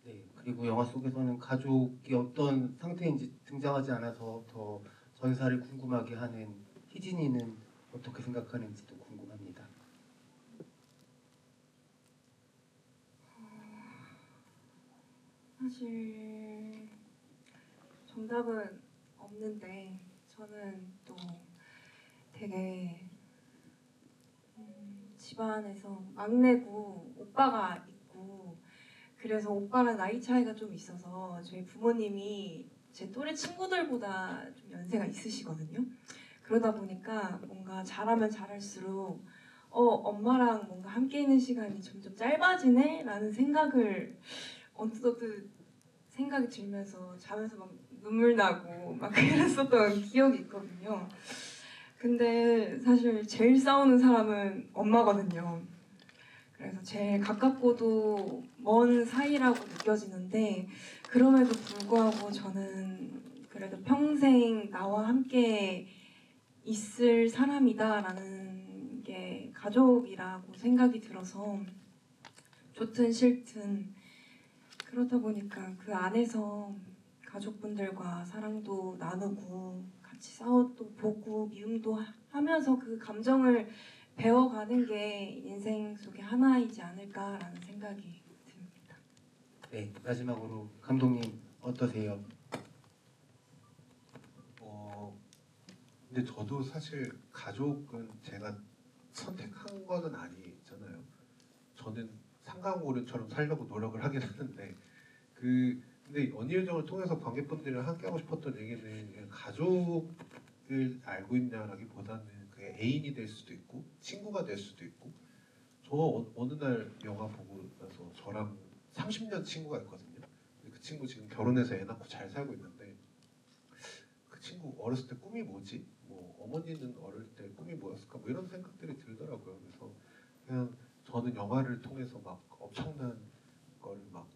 네, 그리고 영화 속에서는 가족이 어떤 상태인지 등장하지 않아서 더 전사를 궁금하게 하는 희진이는 어떻게 생각하는지도 궁금합니다. 사실 정답은 없는데 저는 또 되게 집안에서 막내고 오빠가 있고 그래서 오빠랑 나이 차이가 좀 있어서 저희 부모님이 제 또래 친구들보다 좀 연세가 있으시거든요. 그러다 보니까 뭔가 잘하면 잘할수록 엄마랑 뭔가 함께 있는 시간이 점점 짧아지네? 라는 생각을 언뜻 생각이 들면서 자면서 막 눈물 나고 막 그랬었던 기억이 있거든요. 근데 사실 제일 싸우는 사람은 엄마거든요. 그래서 제일 가깝고도 먼 사이라고 느껴지는데 그럼에도 불구하고 저는 그래도 평생 나와 함께 있을 사람이다라는 게 가족이라고 생각이 들어서 좋든 싫든 그렇다 보니까 그 안에서 가족분들과 사랑도 나누고 같이 싸워도 보고 미움도 하면서 그 감정을 배워가는 게 인생 속의 하나이지 않을까라는 생각이 듭니다. 네, 마지막으로 감독님 어떠세요? 근데 저도 사실 가족은 제가 선택한 거는 아니잖아요. 저는 상강어른처럼 살려고 노력을 하긴 하는데 근데 언니유정을 통해서 관객분들이랑 함께 하고 싶었던 얘기는 그냥 가족을 알고 있냐라기보다는 그게 애인이 될 수도 있고 친구가 될 수도 있고 저 어느 날 영화 보고 나서 저랑 30년 친구가 있거든요. 근데 그 친구 지금 결혼해서 애 낳고 잘 살고 있는데 그 친구 어렸을 때 꿈이 뭐지? 뭐 어머니는 어릴 때 꿈이 뭐였을까? 뭐 이런 생각들이 들더라고요. 그래서 그냥 저는 영화를 통해서 막 엄청난 걸 막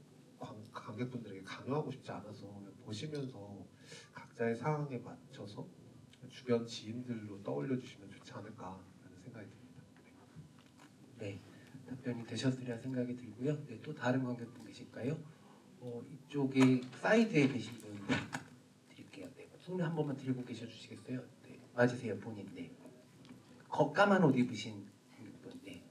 관객분들에게 강요하고 싶지 않아서 그냥 보시면서 각자의 상황에 맞춰서 주변 지인들로 떠올려 주시면 좋지 않을까라는 생각이 듭니다. 네, 답변이 되셨으리라 생각이 들고요. 네, 또 다른 관객분 계실까요? 이쪽에 사이드에 계신 분 드릴게요. 네, 손을 한 번만 들고 계셔 주시겠어요? 네, 맞으세요 본인. 네, 까만 옷 입으신 관객분. 네.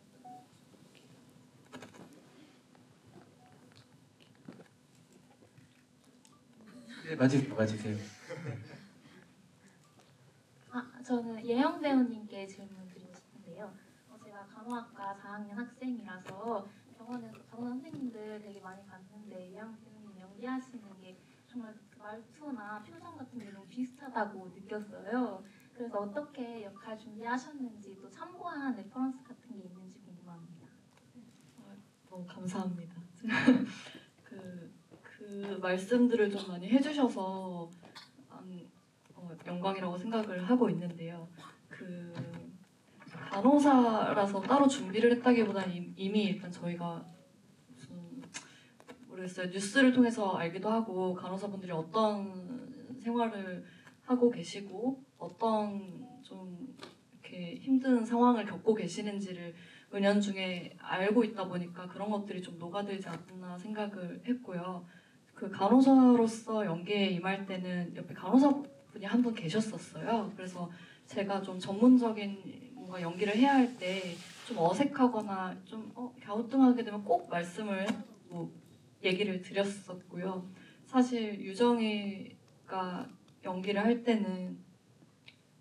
네, 맞으세요. 저는 예영 배우님께 질문 드리고 싶은데요. 제가 간호학과 4학년 학생이라서 병원에서 간호 선생님들 되게 많이 봤는데 예영 배우님 연기하시는 게 정말 말투나 표정 같은 게 너무 비슷하다고 느꼈어요. 그래서 어떻게 역할 준비하셨는지 또 참고한 레퍼런스 같은 게 있는지 궁금합니다. 너무 감사합니다. 그 말씀들을 좀 많이 해주셔서 영광이라고 생각을 하고 있는데요. 간호사라서 따로 준비를 했다기보다는 이미 일단 저희가 무슨 모르겠어요. 뉴스를 통해서 알기도 하고 간호사분들이 어떤 생활을 하고 계시고 어떤 좀 이렇게 힘든 상황을 겪고 계시는지를 은연중에 알고 있다 보니까 그런 것들이 좀 녹아들지 않나 생각을 했고요. 그 간호사로서 연기에 임할 때는 옆에 간호사분이 한 분 계셨었어요. 그래서 제가 좀 전문적인 뭔가 연기를 해야 할 때 좀 어색하거나 좀 갸우뚱하게 되면 꼭 말씀을 얘기를 드렸었고요. 사실 유정이가 연기를 할 때는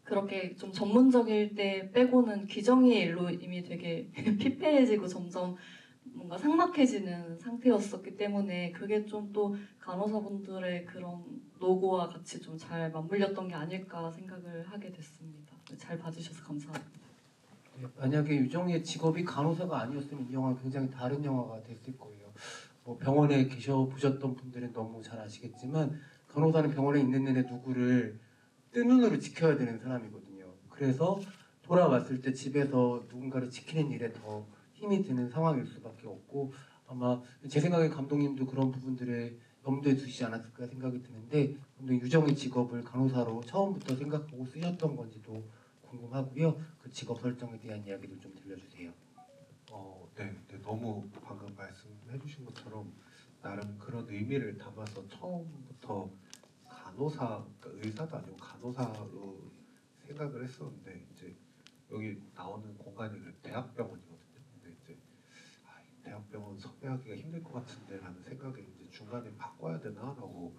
그렇게 좀 전문적일 때 빼고는 기정이의 일로 이미 되게 피폐해지고 점점 뭔가 삭막해지는 상태였었기 때문에 그게 좀 또 간호사분들의 그런 노고와 같이 좀 잘 맞물렸던 게 아닐까 생각을 하게 됐습니다. 잘 봐주셔서 감사합니다. 네, 만약에 유정이의 직업이 간호사가 아니었으면 이 영화는 굉장히 다른 영화가 됐을 거예요. 병원에 계셔 보셨던 분들은 너무 잘 아시겠지만 간호사는 병원에 있는 내내 누구를 뜬 눈으로 지켜야 되는 사람이거든요. 그래서 돌아왔을 때 집에서 누군가를 지키는 일에 더 힘이 드는 상황일 수밖에 없고 아마 제 생각에 감독님도 그런 부분들을 염두에 두시지 않았을까 생각이 드는데 유정의 직업을 간호사로 처음부터 생각하고 쓰셨던 건지도 궁금하고요. 그 직업 설정에 대한 이야기도 좀 들려주세요. 네, 너무 방금 말씀해주신 것처럼 나름 그런 의미를 담아서 처음부터 간호사, 그러니까 의사도 아니고 간호사로 생각을 했었는데 이제 여기 나오는 공간이 대학병원이거든요. 근데 이제 대학병원 섭외하기가 힘들 것 같은데라는 생각에 이제 중간에 바꿔야 되나라고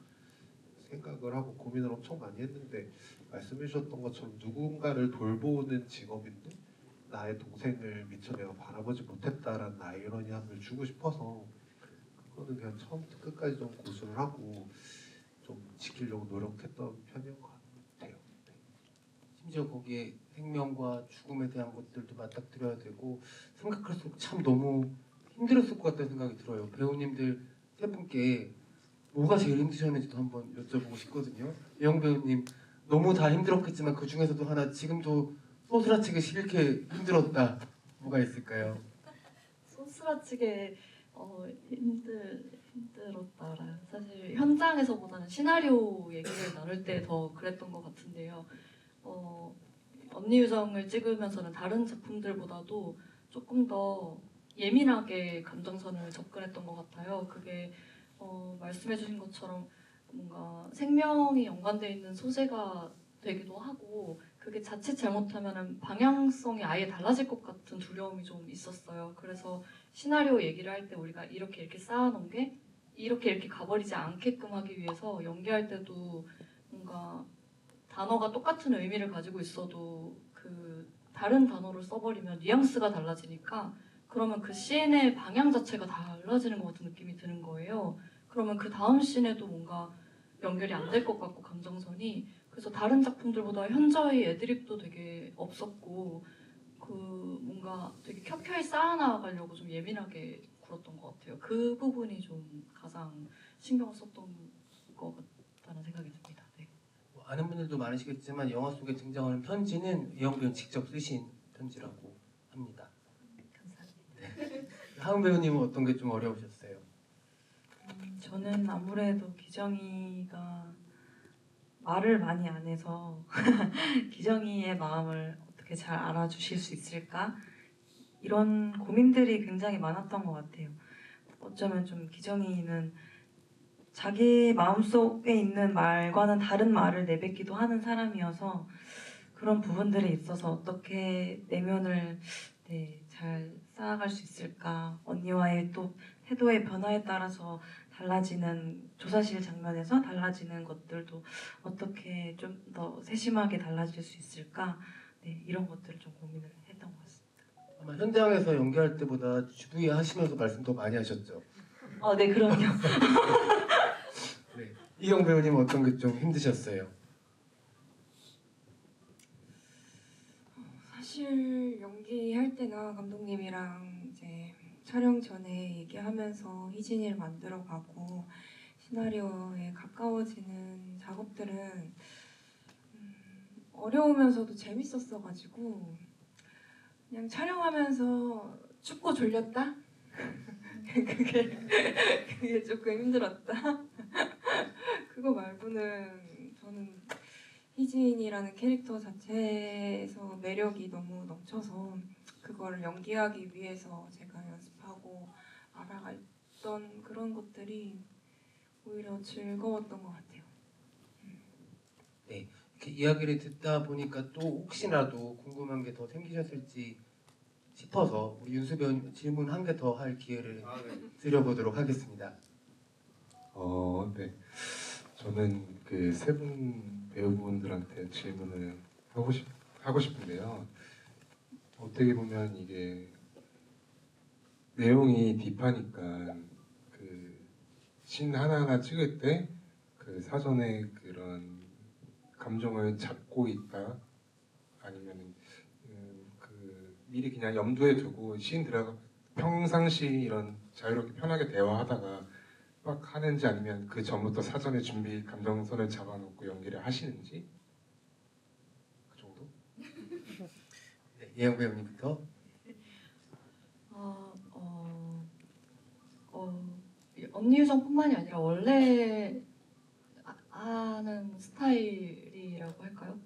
생각을 하고 고민을 엄청 많이 했는데 말씀해주셨던 것처럼 누군가를 돌보는 직업인데 나의 동생을 미처 내가 바라보지 못했다라는 아이러니함을 주고 싶어서 그거는 그냥 처음부터 끝까지 좀 고수를 하고 좀 지키려고 노력했던 편인 것 같아요. 네. 심지어 거기에 생명과 죽음에 대한 것들도 맞닥뜨려야 되고 생각할수록 참 너무 힘들었을 것 같다는 생각이 들어요. 배우님들 세 분께 뭐가 제일 힘드셨는지도 한번 여쭤보고 싶거든요. 예영 배우님 너무 다 힘들었겠지만 그 중에서도 하나 지금도 소스라치게 싫게 힘들었다 뭐가 있을까요? 소스라치게 힘들었다라 사실 현장에서보다는 시나리오 얘기를 나눌 때 더 그랬던 것 같은데요. 언니 유정을 찍으면서는 다른 작품들보다도 조금 더 예민하게 감정선을 접근했던 것 같아요. 그게 말씀해주신 것처럼 뭔가 생명이 연관되어 있는 소재가 되기도 하고 그게 자칫 잘못하면 방향성이 아예 달라질 것 같은 두려움이 좀 있었어요. 그래서 시나리오 얘기를 할 때 우리가 이렇게 쌓아놓은 게 이렇게 가버리지 않게끔 하기 위해서 연기할 때도 뭔가 단어가 똑같은 의미를 가지고 있어도 그 다른 단어를 써버리면 뉘앙스가 달라지니까 그러면 그 씬의 방향 자체가 달라지는 것 같은 느낌이 드는 거예요. 그러면 그 다음 씬에도 뭔가 연결이 안 될 것 같고 감정선이 그래서 다른 작품들보다 현저히 애드립도 되게 없었고 그 뭔가 되게 켜켜이 쌓아나가려고 좀 예민하게 굴었던 것 같아요. 그 부분이 좀 가장 신경을 썼던 것 같다는 생각이 듭니다. 네. 뭐 아는 분들도 많으시겠지만 영화 속에 등장하는 편지는 예영 배우 직접 쓰신 편지라고 합니다. 감사합니다. 하은 배우님은 어떤 게 좀 어려우셨어요? 저는 아무래도 기정이가 말을 많이 안 해서 기정이의 마음을 어떻게 잘 알아주실 수 있을까? 이런 고민들이 굉장히 많았던 것 같아요. 어쩌면 좀 기정이는 자기 마음속에 있는 말과는 다른 말을 내뱉기도 하는 사람이어서 그런 부분들에 있어서 어떻게 내면을 잘 쌓아갈 수 있을까? 언니와의 또 태도의 변화에 따라서 달라지는 조사실 장면에서 달라지는 것들도 어떻게 좀 더 세심하게 달라질 수 있을까? 이런 것들을 좀 고민을 했던 것 같습니다. 아마 현장에서 연기할 때보다 GV 하시면서 말씀 더 많이 하셨죠? 네, 그럼요. 네. 이영 배우님 어떤 게 좀 힘드셨어요? 사실 연기할 때나 감독님이랑 이제 촬영 전에 얘기하면서 희진이를 만들어가고 시나리오에 가까워지는 작업들은 어려우면서도 재밌었어가지고 그냥 촬영하면서 춥고 졸렸다? 그게 조금 힘들었다? 그거 말고는 저는 희진이라는 캐릭터 자체에서 매력이 너무 넘쳐서 그걸 연기하기 위해서 제가 연습하고 알아갔던 그런 것들이 오히려 즐거웠던 것 같아요. 네, 이렇게 이야기를 듣다 보니까 또 혹시라도 궁금한 게 더 생기셨을지 싶어서 우리 윤수 배우님 질문 한 개 더 할 기회를 드려보도록 하겠습니다. 네. 저는 그 세 분 배우분들한테 질문을 하고 싶은데요. 어떻게 보면 이게 내용이 딥하니까 그 씬 하나하나 찍을 때 그 사전에 그런 감정을 잡고 있다 아니면 그 미리 그냥 염두에 두고 씬 들어가 평상시 이런 자유롭게 편하게 대화하다가 막 하는지 아니면 그 전부터 사전에 준비 감정선을 잡아놓고 연기를 하시는지 그 정도? 네, 예영 배우님부터. 언니 유정뿐만이 아니라 원래 하는 스타일이라고 할까요?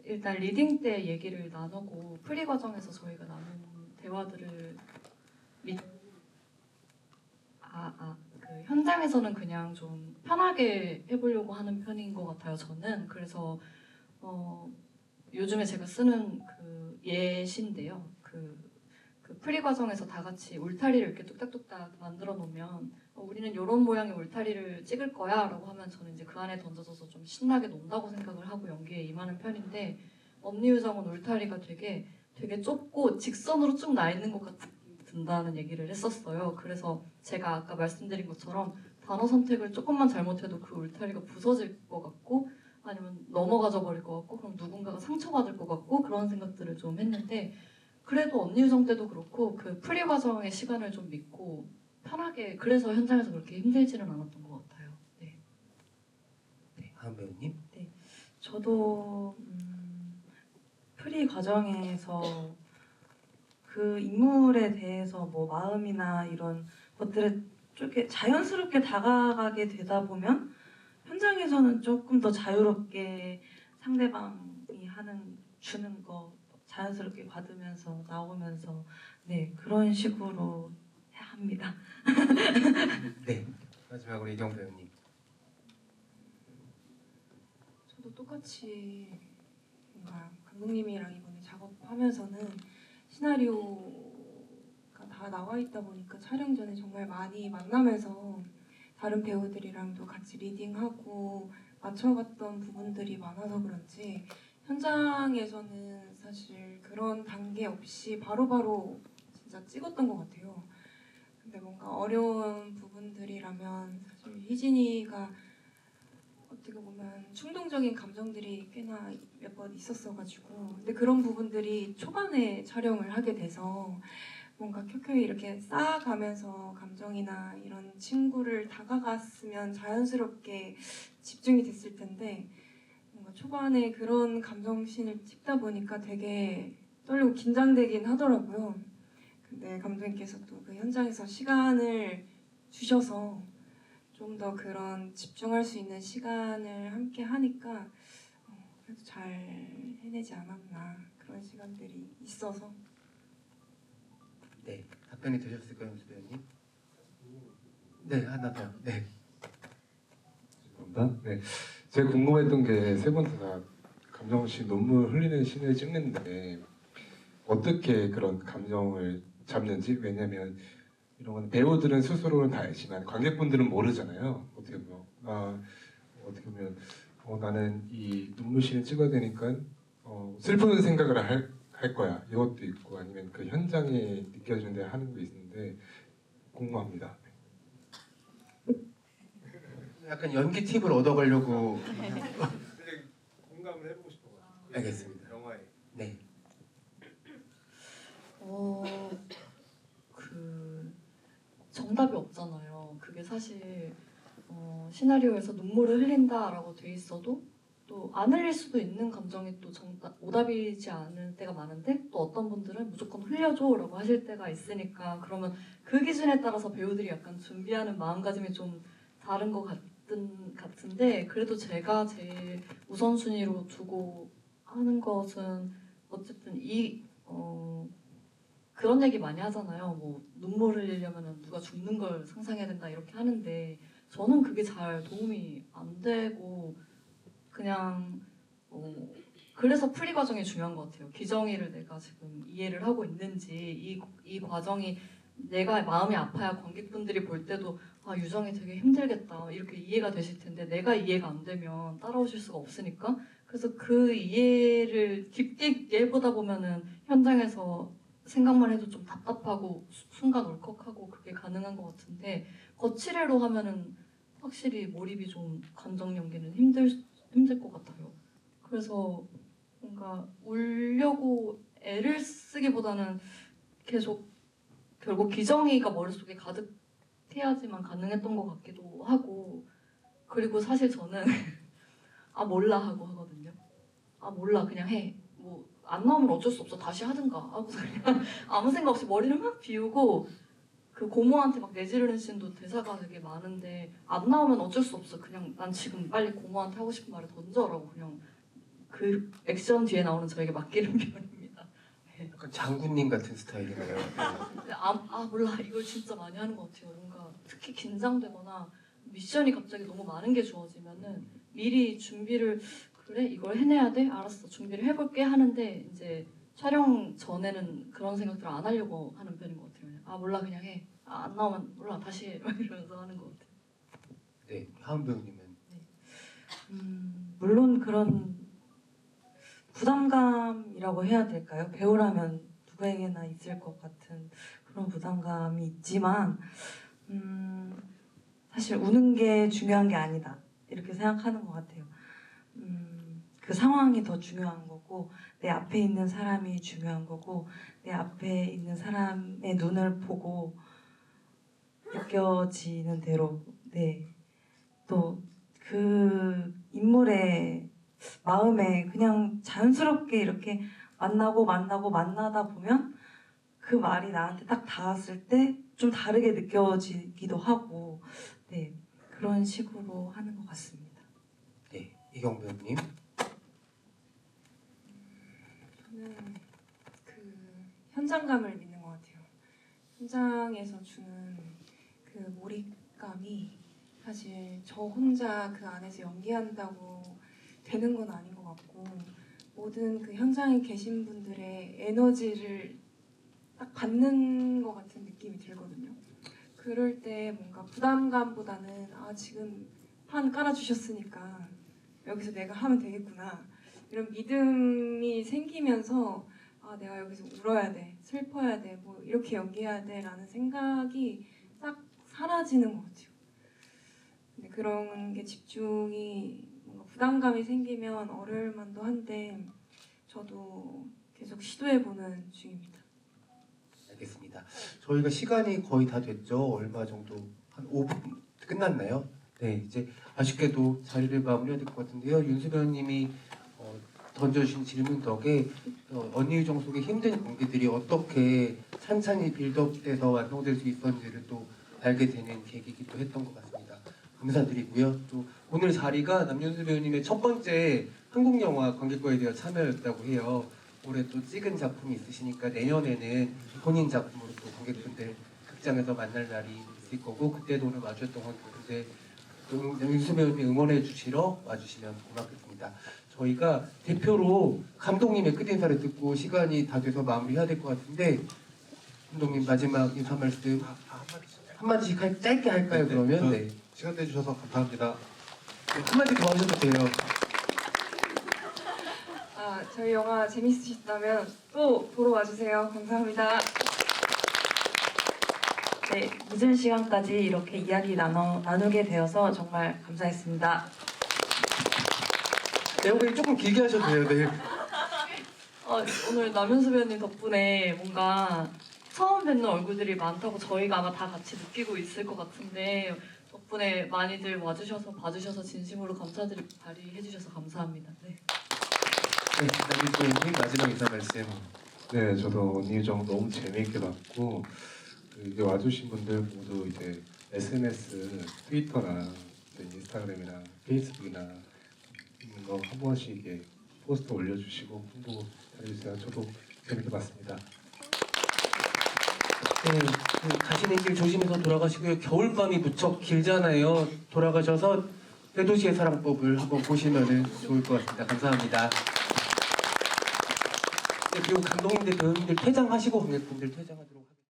일단 리딩 때 얘기를 나누고 프리 과정에서 저희가 나눈 대화들을 그 현장에서는 그냥 좀 편하게 해보려고 하는 편인 것 같아요. 저는 그래서 요즘에 제가 쓰는 그 예시인데요. 그 프리 과정에서 다 같이 울타리를 이렇게 뚝딱뚝딱 만들어 놓으면 우리는 이런 모양의 울타리를 찍을 거야라고 하면 저는 이제 그 안에 던져져서 좀 신나게 논다고 생각을 하고 연기에 임하는 편인데 언니 유정은 울타리가 되게 좁고 직선으로 쭉 나 있는 것 같은 느낌이 든다는 얘기를 했었어요. 그래서 제가 아까 말씀드린 것처럼 단어 선택을 조금만 잘못해도 그 울타리가 부서질 것 같고 아니면 넘어가져 버릴 것 같고 그럼 누군가가 상처받을 것 같고 그런 생각들을 좀 했는데 그래도 언니 유정 때도 그렇고 그 프리 과정의 시간을 좀 믿고 편하게 그래서 현장에서 그렇게 힘들지는 않았던 것 같아요. 네. 네, 하은 배우님. 저도 프리 과정에서 그 인물에 대해서 뭐 마음이나 이런 것들에 좀 자연스럽게 다가가게 되다 보면 현장에서는 조금 더 자유롭게 상대방이 주는 거 자연스럽게 받으면서 나오면서 네 그런 식으로 해야 합니다. 네, 마지막으로 이경 배우님. 저도 똑같이 뭔가 감독님이랑 이번에 작업하면서는 시나리오가 다 나와 있다 보니까 촬영 전에 정말 많이 만나면서 다른 배우들이랑도 같이 리딩하고 맞춰갔던 부분들이 많아서 그런지 현장에서는 사실 그런 단계 없이 바로바로 진짜 찍었던 것 같아요. 근데 뭔가 어려운 부분들이라면 사실 희진이가 어떻게 보면 충동적인 감정들이 꽤나 몇 번 있었어가지고 근데 그런 부분들이 초반에 촬영을 하게 돼서 뭔가 켜켜이 이렇게 쌓아가면서 감정이나 이런 친구를 다가갔으면 자연스럽게 집중이 됐을 텐데 뭔가 초반에 그런 감정씬을 찍다 보니까 되게 떨리고 긴장되긴 하더라고요. 근데 감독님께서 또 그 현장에서 시간을 주셔서 좀 더 그런 집중할 수 있는 시간을 함께 하니까 그래도 잘 해내지 않았나 그런 시간들이 있어서 네, 답변이 되셨을까요, 연수 배우님? 네, 하나 더. 네. 죄송합니다. 네, 제가 궁금했던 게 세 분 다 감정씬 눈물 흘리는 씬을 찍는데 어떻게 그런 감정을 잡는지 왜냐면 이런 건 배우들은 스스로는 다 알지만 관객분들은 모르잖아요. 어떻게 보면 나는 이 눈물씬을 찍어야 되니까 슬픈 생각을 할 거야. 이것도 있고 아니면 그 현장에 느껴지는데 하는 게 있는데 궁금합니다. 약간 연기 팁을 얻어가려고. 공감을 해보고 싶어요. 알겠습니다. 영화에. 네. 그 정답이 없잖아요. 그게 사실 시나리오에서 눈물을 흘린다라고 돼 있어도 또 안 흘릴 수도 있는 감정이 또 오답이지 않을 때가 많은데 또 어떤 분들은 무조건 흘려줘라고 하실 때가 있으니까 그러면 그 기준에 따라서 배우들이 약간 준비하는 마음가짐이 좀 다른 것 같은데 그래도 제가 제일 우선순위로 두고 하는 것은 어쨌든 그런 얘기 많이 하잖아요. 뭐 눈물 흘리려면 누가 죽는 걸 상상해야 된다 이렇게 하는데 저는 그게 잘 도움이 안 되고 그냥 그래서 프리 과정이 중요한 것 같아요. 기정이를 내가 지금 이해를 하고 있는지 이 과정이 내가 마음이 아파야 관객분들이 볼 때도 아 유정이 되게 힘들겠다 이렇게 이해가 되실 텐데 내가 이해가 안 되면 따라오실 수가 없으니까 그래서 그 이해를 깊게 해보다 보면은 현장에서 생각만 해도 좀 답답하고 순간 울컥하고 그게 가능한 것 같은데 거치레로 하면은 확실히 몰입이 좀 감정 연기는 힘들 것 같아요. 그래서 뭔가 울려고 애를 쓰기보다는 계속 결국 기정이가 머릿속에 가득해야지만 가능했던 것 같기도 하고 그리고 사실 저는 아 몰라 하고 하거든요. 아 몰라 그냥 해. 뭐 안 나오면 어쩔 수 없어 다시 하든가 하고 그냥 아무 생각 없이 머리를 막 비우고 그 고모한테 막 내지르는 씬도 대사가 되게 많은데 안 나오면 어쩔 수 없어 그냥 난 지금 빨리 고모한테 하고 싶은 말을 던져라고 그냥 그 액션 뒤에 나오는 저에게 맡기는 편입니다. 약간 장군님 같은 스타일이네요. 근데 몰라 이걸 진짜 많이 하는 것 같아요. 뭔가 특히 긴장되거나 미션이 갑자기 너무 많은 게 주어지면은 미리 준비를 그래 이걸 해내야 돼? 알았어 준비를 해볼게 하는데 이제 촬영 전에는 그런 생각들을 안 하려고 하는 편인 것 같아요. 그냥, 아 몰라 그냥 해. 안 나오면 몰라 다시 해. 이러면서 하는 것 같아요. 네, 하은 배우님은. 물론 그런 부담감이라고 해야 될까요? 배우라면 누구에게나 있을 것 같은 그런 부담감이 있지만 사실 우는 게 중요한 게 아니다 이렇게 생각하는 것 같아요. 그 상황이 더 중요한 거고 내 앞에 있는 사람이 중요한 거고 내 앞에 있는 사람의 눈을 보고 느껴지는 대로 또 그 인물의 마음에 그냥 자연스럽게 이렇게 만나다 보면 그 말이 나한테 딱 닿았을 때 좀 다르게 느껴지기도 하고 그런 식으로 하는 것 같습니다. 네, 이경 배우님. 저는 그 현장감을 믿는 것 같아요. 현장에서 주는 그 몰입감이 사실 저 혼자 그 안에서 연기한다고 되는 건 아닌 것 같고 모든 그 현장에 계신 분들의 에너지를 딱 받는 것 같은 느낌이 들거든요. 그럴 때 뭔가 부담감보다는 지금 판 깔아주셨으니까 여기서 내가 하면 되겠구나 이런 믿음이 생기면서 내가 여기서 울어야 돼, 슬퍼야 돼, 뭐 이렇게 연기해야 돼라는 생각이 딱 사라지는 것 같아요. 근데 그런 게 집중이 뭔가 부담감이 생기면 어려울 만도 한데 저도 계속 시도해보는 중입니다. 알겠습니다. 저희가 시간이 거의 다 됐죠. 얼마 정도 한 5분 끝났나요? 네, 이제 아쉽게도 자리를 마무리해야 될 것 같은데요. 윤수 배우님이 던져주신 질문 덕에 언니 유정 속의 힘든 관계들이 어떻게 찬찬히 빌드업돼서 완성될 수 있었는지를 또 알게 되는 계기이기도 했던 것 같습니다. 감사드리고요. 또 오늘 자리가 남윤수 배우님의 첫 번째 한국 영화 관객과에 대한 참여였다고 해요. 올해 또 찍은 작품이 있으시니까 내년에는 본인 작품으로 또 관객분들 극장에서 만날 날이 있을 거고 그때도 오늘 와주셨던 것 같은데 또 윤수 배우님 응원해 주시러 와주시면 고맙겠습니다. 저희가 대표로 감독님의 끝인사를 듣고 시간이 다 돼서 마무리해야 될 것 같은데 감독님 마지막 인사 말씀 한마디씩 짧게 할까요 그러면? 네. 시간 내주셔서 감사합니다. 네, 한마디 더 하셔도 돼요. 저희 영화 재밌으셨다면 또 보러 와주세요. 감사합니다. 네, 늦은 시간까지 이렇게 이야기 나누게 되어서 정말 감사했습니다. 내용을 조금 길게 하셔도 돼요. 네. 오늘 남윤수 배우님 덕분에 뭔가 처음 뵙는 얼굴들이 많다고 저희가 아마 다 같이 느끼고 있을 것 같은데 덕분에 많이들 와주셔서 봐주셔서 진심으로 감사드리고 발휘해주셔서 감사합니다. 네. 네, 남윤수 배우님 마지막 인사 말씀. 네, 저도 언니 유정 너무 재미있게 봤고 이제 와주신 분들 모두 이제 SNS, 트위터나 인스타그램이나 페이스북이나 있는 거 한 번씩 이렇게 포스트 올려주시고 홍보 잘해주세요. 저도 재밌게 봤습니다. 네, 가시는 길 조심해서 돌아가시고요. 겨울밤이 무척 길잖아요. 돌아가셔서 대도시의 사랑법을 한번 보시면 좋을 것 같습니다. 감사합니다. 네, 그리고 감독님들, 배우님들 퇴장하시고 관객분들 퇴장하도록 하겠습니다.